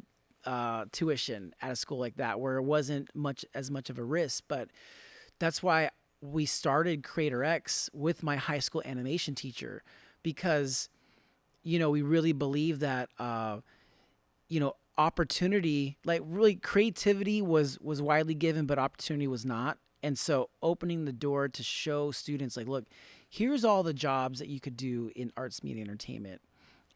[SPEAKER 1] tuition at a school like that, where it wasn't as much of a risk. But that's why we started Creator X with my high school animation teacher, because we really believe that opportunity, like really creativity was widely given, but opportunity was not. And so opening the door to show students, like, look, here's all the jobs that you could do in arts, media, entertainment,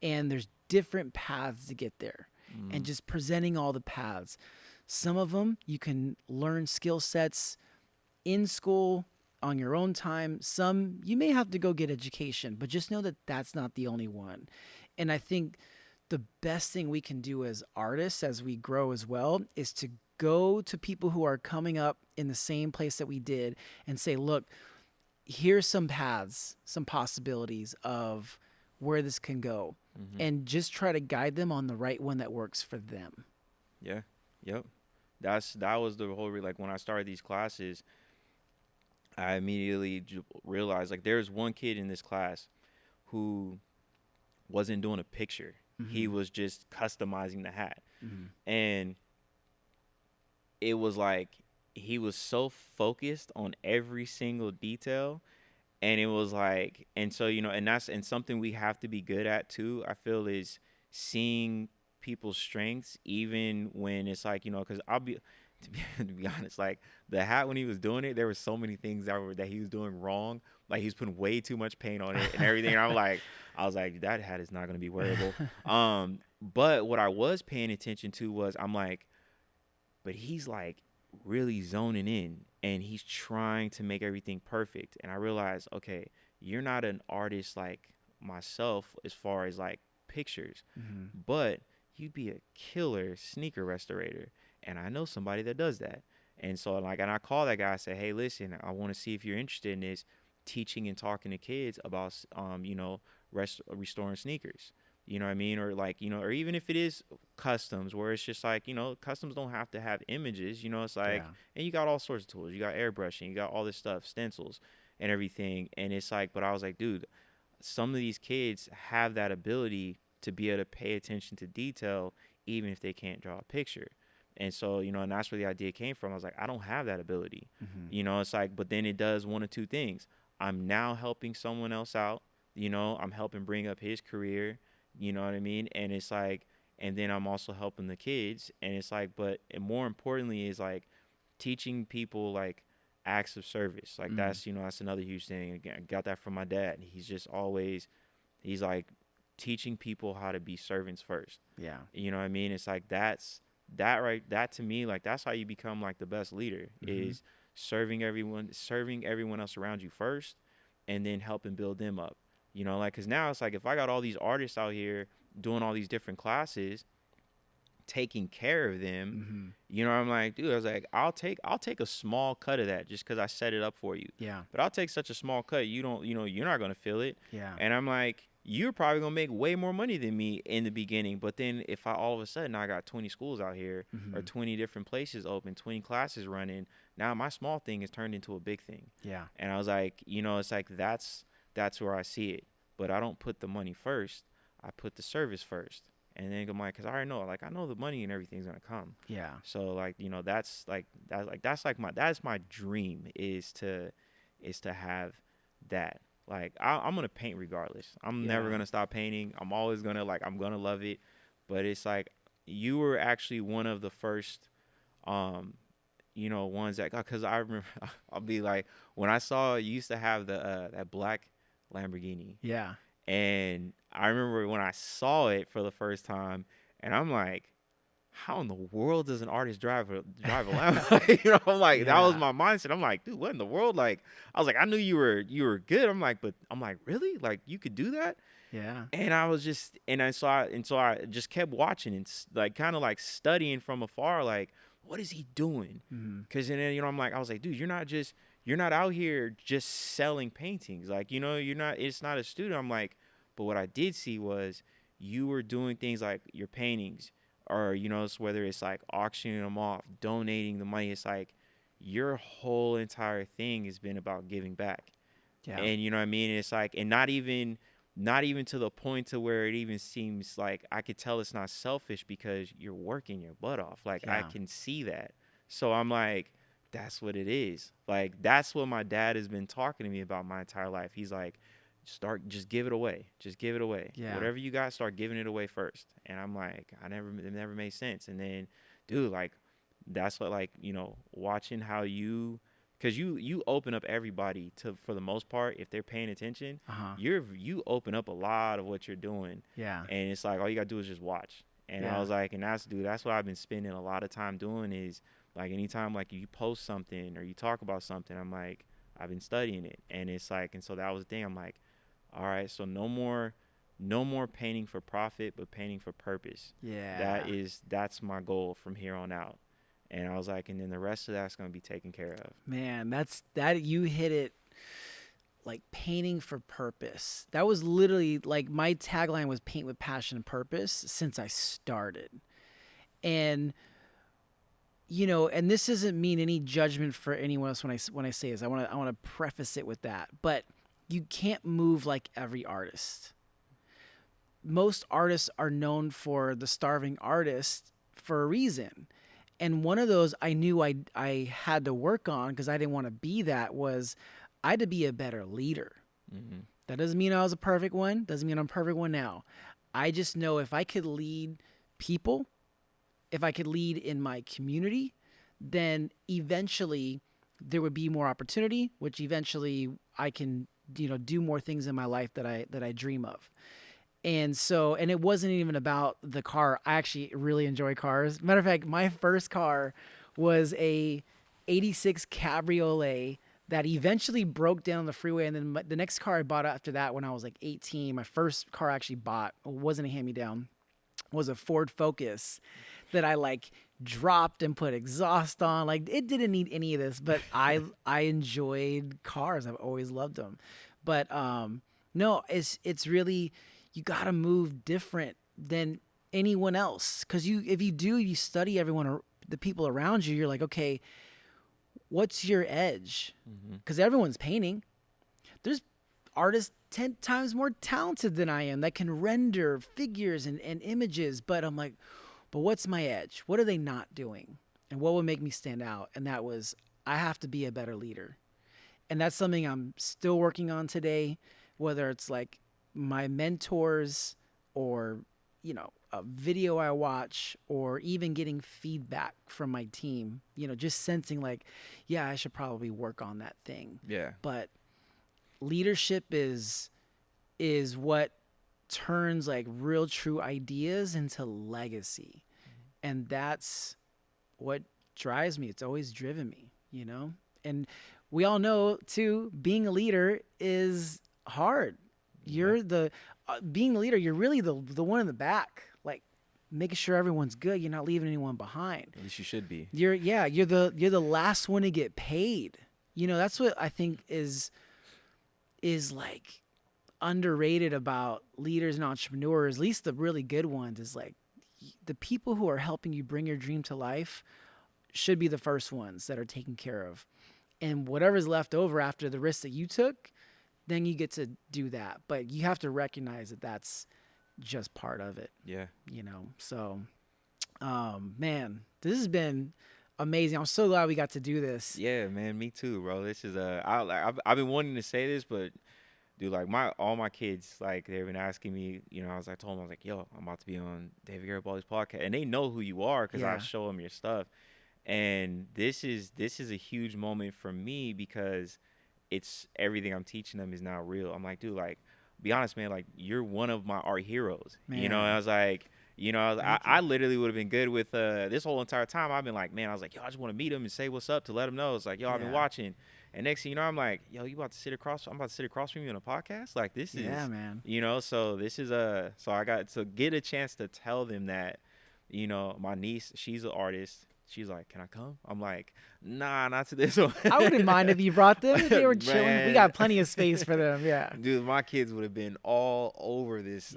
[SPEAKER 1] and there's different paths to get there, and
[SPEAKER 2] mm,
[SPEAKER 1] just presenting all the paths. Some of them you can learn skill sets in school on your own time. Some you may have to go get education, but just know that that's not the only one. And I think the best thing we can do as artists as we grow as well is to go to people who are coming up in the same place that we did and say, look, here's some paths, some possibilities of where this can go,
[SPEAKER 2] mm-hmm.
[SPEAKER 1] and just try to guide them on the right one that works for them.
[SPEAKER 2] Yeah, yep. That was the whole like when I started these classes, I immediately realized like there's one kid in this class who wasn't doing a picture. He
[SPEAKER 1] Mm-hmm.
[SPEAKER 2] was just customizing the hat.
[SPEAKER 1] Mm-hmm.
[SPEAKER 2] And it was like he was so focused on every single detail, and it was like, and so and something we have to be good at too, I feel, is seeing people's strengths even when it's like, because I'll be to be honest, like the hat when he was doing it, there were so many things that he was doing wrong. Like he was putting way too much paint on it and everything. And I was like, that hat is not gonna be wearable. But what I was paying attention to was I'm like, but he's like really zoning in and he's trying to make everything perfect. And I realized, okay, you're not an artist like myself as far as like pictures,
[SPEAKER 1] Mm-hmm.
[SPEAKER 2] but you'd be a killer sneaker restorator. And I know somebody that does that. And so like, and I call that guy, I say, hey, listen, I want to see if you're interested in this, teaching and talking to kids about, restoring sneakers. You know what I mean? Or like, or even if it is customs where it's just like, customs don't have to have images, it's like,
[SPEAKER 1] Yeah.
[SPEAKER 2] and you got all sorts of tools. You got airbrushing, you got all this stuff, stencils and everything. And it's like, but I was like, dude, some of these kids have that ability to be able to pay attention to detail even if they can't draw a picture. And so, and that's where the idea came from. I was like, I don't have that ability.
[SPEAKER 1] Mm-hmm.
[SPEAKER 2] It's like, but then it does one of two things. I'm now helping someone else out, I'm helping bring up his career, you know what I mean? And it's like, and then I'm also helping the kids. And it's like, but and more importantly is like teaching people like acts of service. Like
[SPEAKER 1] Mm.
[SPEAKER 2] that's another huge thing. Again, I got that from my dad. He's just always, he's like teaching people how to be servants first.
[SPEAKER 1] Yeah.
[SPEAKER 2] You know what I mean? It's like that to me, like that's how you become like the best leader
[SPEAKER 1] Mm-hmm.
[SPEAKER 2] is serving everyone else around you first, and then helping build them up. Like because now it's like if I got all these artists out here doing all these different classes, taking care of them,
[SPEAKER 1] Mm-hmm.
[SPEAKER 2] I'm like, dude, I was like, I'll take a small cut of that just because I set it up for you.
[SPEAKER 1] Yeah.
[SPEAKER 2] But I'll take such a small cut, you don't, you're not gonna feel it.
[SPEAKER 1] Yeah.
[SPEAKER 2] And I'm like, you're probably gonna make way more money than me in the beginning. But then if I all of a sudden I got 20 schools out here or
[SPEAKER 1] Mm-hmm.
[SPEAKER 2] 20 different places open, 20 classes running, now my small thing is turned into a big thing.
[SPEAKER 1] Yeah.
[SPEAKER 2] And I was like, it's like that's where I see it. But I don't put the money first. I put the service first. And then I'm like, cause I already know, like I know the money and everything's gonna come.
[SPEAKER 1] Yeah.
[SPEAKER 2] So like, that's my dream is to have that. Like I'm gonna paint regardless. I'm never
[SPEAKER 1] Yeah.
[SPEAKER 2] gonna stop painting. I'm always gonna I'm gonna love it. But it's like you were actually one of the first, ones that, cause I remember I'll be like when I saw you used to have the that black Lamborghini.
[SPEAKER 1] Yeah.
[SPEAKER 2] And I remember when I saw it for the first time, and I'm like, how in the world does an artist drive a Lambo? I'm like, that was
[SPEAKER 1] Yeah.
[SPEAKER 2] my mindset. I'm like, dude, what in the world? Like, I was like, I knew you were good. I'm like, but I'm like, really? Like, you could do that?
[SPEAKER 1] Yeah.
[SPEAKER 2] And I was just, and so I just kept watching and like kind of like studying from afar, like, what is he doing?
[SPEAKER 1] Mm-hmm.
[SPEAKER 2] Cause then I'm like, I was like, dude, you're not out here just selling paintings, like you're not. It's not a studio. I'm like, but what I did see was you were doing things like your paintings, or it's whether it's like auctioning them off, donating the money. It's like your whole entire thing has been about giving back,
[SPEAKER 1] Yeah.
[SPEAKER 2] and you know what I mean. It's like, and not even to the point to where it even seems like I could tell it's not selfish because you're working your butt off. Like I
[SPEAKER 1] Yeah.
[SPEAKER 2] can see that. So I'm like, that's what it is. Like that's what my dad has been talking to me about my entire life. He's like, just give it away. Just give it away.
[SPEAKER 1] Yeah.
[SPEAKER 2] Whatever you got, start giving it away first. And I'm like, it never made sense. And then, dude, like that's what like, watching how because you open up everybody to, for the most part, if they're paying attention,
[SPEAKER 1] Uh-huh.
[SPEAKER 2] you open up a lot of what you're doing.
[SPEAKER 1] Yeah.
[SPEAKER 2] And it's like all you gotta do is just watch. And I
[SPEAKER 1] Yeah.
[SPEAKER 2] was like, and that's what I've been spending a lot of time doing is like anytime like you post something or you talk about something, I'm like, I've been studying it. And it's like, and so that was the thing. I'm like, all right, so no more painting for profit, but painting for purpose.
[SPEAKER 1] Yeah.
[SPEAKER 2] That's my goal from here on out. And I was like, and then the rest of that's gonna be taken care of.
[SPEAKER 1] Man, that you hit it like painting for purpose. That was literally like my tagline was paint with passion and purpose since I started. And and this doesn't mean any judgment for anyone else when I say this. I want to preface it with that. But you can't move like every artist. Most artists are known for the starving artist for a reason. And one of those I knew I had to work on because I didn't want to be that was I had to be a better leader.
[SPEAKER 2] Mm-hmm.
[SPEAKER 1] That doesn't mean I was a perfect one. Doesn't mean I'm a perfect one now. I just know if I could lead people, if I could lead in my community, then eventually there would be more opportunity, which eventually I can do more things in my life that I dream of. And it wasn't even about the car. I actually really enjoy cars. Matter of fact, my first car was a 86 Cabriolet that eventually broke down the freeway. And then the next car I bought after that when I was like 18, my first car I actually bought, wasn't a hand-me-down, was a Ford Focus that I like dropped and put exhaust on. Like it didn't need any of this, but I enjoyed cars. I've always loved them. But no, it's really, you got to move different than anyone else, cuz if you study everyone, the people around you, you're like, okay, what's your edge? Cuz everyone's painting. There's artists 10 times more talented than I am that can render figures and images, but I'm like, but what's my edge? What are they not doing? And what would make me stand out? And that was, I have to be a better leader. And that's something I'm still working on today, whether it's like my mentors or, a video I watch, or even getting feedback from my team, just sensing like, yeah, I should probably work on that thing.
[SPEAKER 2] Yeah.
[SPEAKER 1] But leadership is what turns like real true ideas into legacy. And that's what drives me. It's always driven me, And we all know too, being a leader is hard. You're being the leader, you're really the one in the back, like making sure everyone's good. You're not leaving anyone behind.
[SPEAKER 2] At least you should be.
[SPEAKER 1] You're the last one to get paid. That's what I think is like underrated about leaders and entrepreneurs, at least the really good ones, is like the people who are helping you bring your dream to life should be the first ones that are taken care of. And whatever's left over after the risk that you took, then you get to do that. But you have to recognize that that's just part of it.
[SPEAKER 2] Yeah.
[SPEAKER 1] So, man, this has been amazing. I'm so glad we got to do this.
[SPEAKER 2] Yeah, man, me too, bro. This is I've been wanting to say this, but dude, like all my kids, like they've been asking me, I told them, I was like, yo, I'm about to be on David Garibaldi's podcast, and they know who you are because I show them your stuff. And this is a huge moment for me because it's everything I'm teaching them is now real. I'm like, dude, like, be honest, man, like you're one of my art heroes, man. And I was like, I literally would have been good with this whole entire time. I've been like, man, I was like, yo, I just want to meet him and say what's up to let him know. It's like, yo, I've been watching. And next thing you know, I'm like, yo, I'm about to sit across from you on a podcast. Like this is,
[SPEAKER 1] man.
[SPEAKER 2] So this is so I got to get a chance to tell them that, my niece, she's an artist. She's like, can I come? I'm like, nah, not to this one.
[SPEAKER 1] I wouldn't mind if you brought them. If they were chilling.
[SPEAKER 2] Man.
[SPEAKER 1] We got plenty of space for them. Yeah.
[SPEAKER 2] Dude, my kids would have been all over this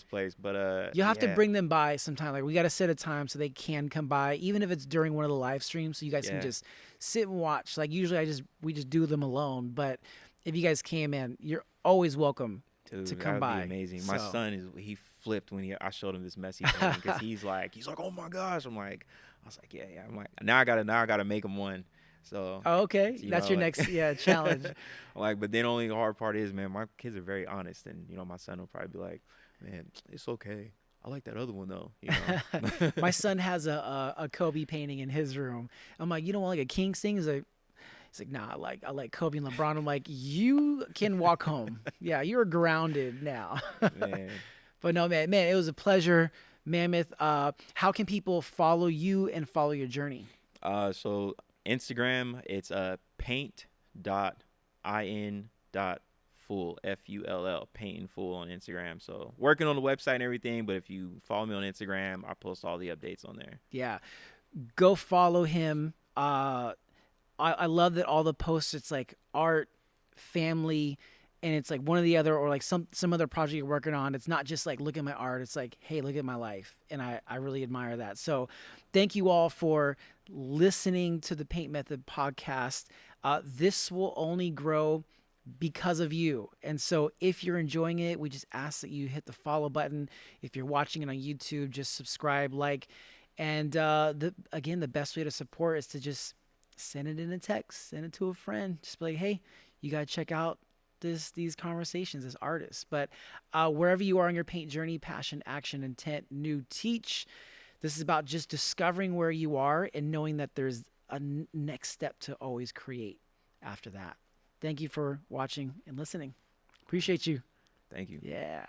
[SPEAKER 2] place. But
[SPEAKER 1] you'll have to bring them by sometime. Like we got to set a time so they can come by, even if it's during one of the live streams, so you guys can just sit and watch. Like usually we just do them alone. But if you guys came in, you're always welcome to come by.
[SPEAKER 2] Be amazing. My son he flipped when I showed him this messy thing because he's like, oh my gosh. I was like, yeah. I'm like, now I gotta make him one. So.
[SPEAKER 1] Oh, okay. That's your next challenge.
[SPEAKER 2] Like, but then only the hard part is, man, my kids are very honest, and my son will probably be like, man, it's okay. I like that other one though.
[SPEAKER 1] My son has a Kobe painting in his room. I'm like, you don't want like a Kings thing? He's like, nah, I like Kobe and LeBron. I'm like, you can walk home. Yeah, you're grounded now.
[SPEAKER 2] Man.
[SPEAKER 1] But no, man, it was a pleasure. Mammoth, how can people follow you and follow your journey?
[SPEAKER 2] So Instagram, it's paint.in.full, Full, Paint and Full on Instagram. So working on the website and everything, but if you follow me on Instagram, I post all the updates on there.
[SPEAKER 1] Yeah, go follow him. I love that all the posts, it's like art, family, and it's like one or the other, or like some other project you're working on. It's not just like, look at my art. It's like, hey, look at my life. And I really admire that. So thank you all for listening to the Paint Method podcast. This will only grow because of you. And so if you're enjoying it, we just ask that you hit the follow button. If you're watching it on YouTube, just subscribe, like, and again, the best way to support is to just send it in a text, send it to a friend. Just be like, hey, you got to check out these conversations as artists. But wherever you are on your paint journey, passion, action, intent, new, teach, this is about just discovering where you are and knowing that there's a next step to always create after that. Thank you for watching and listening. Appreciate you.
[SPEAKER 2] Thank you.
[SPEAKER 1] Yeah.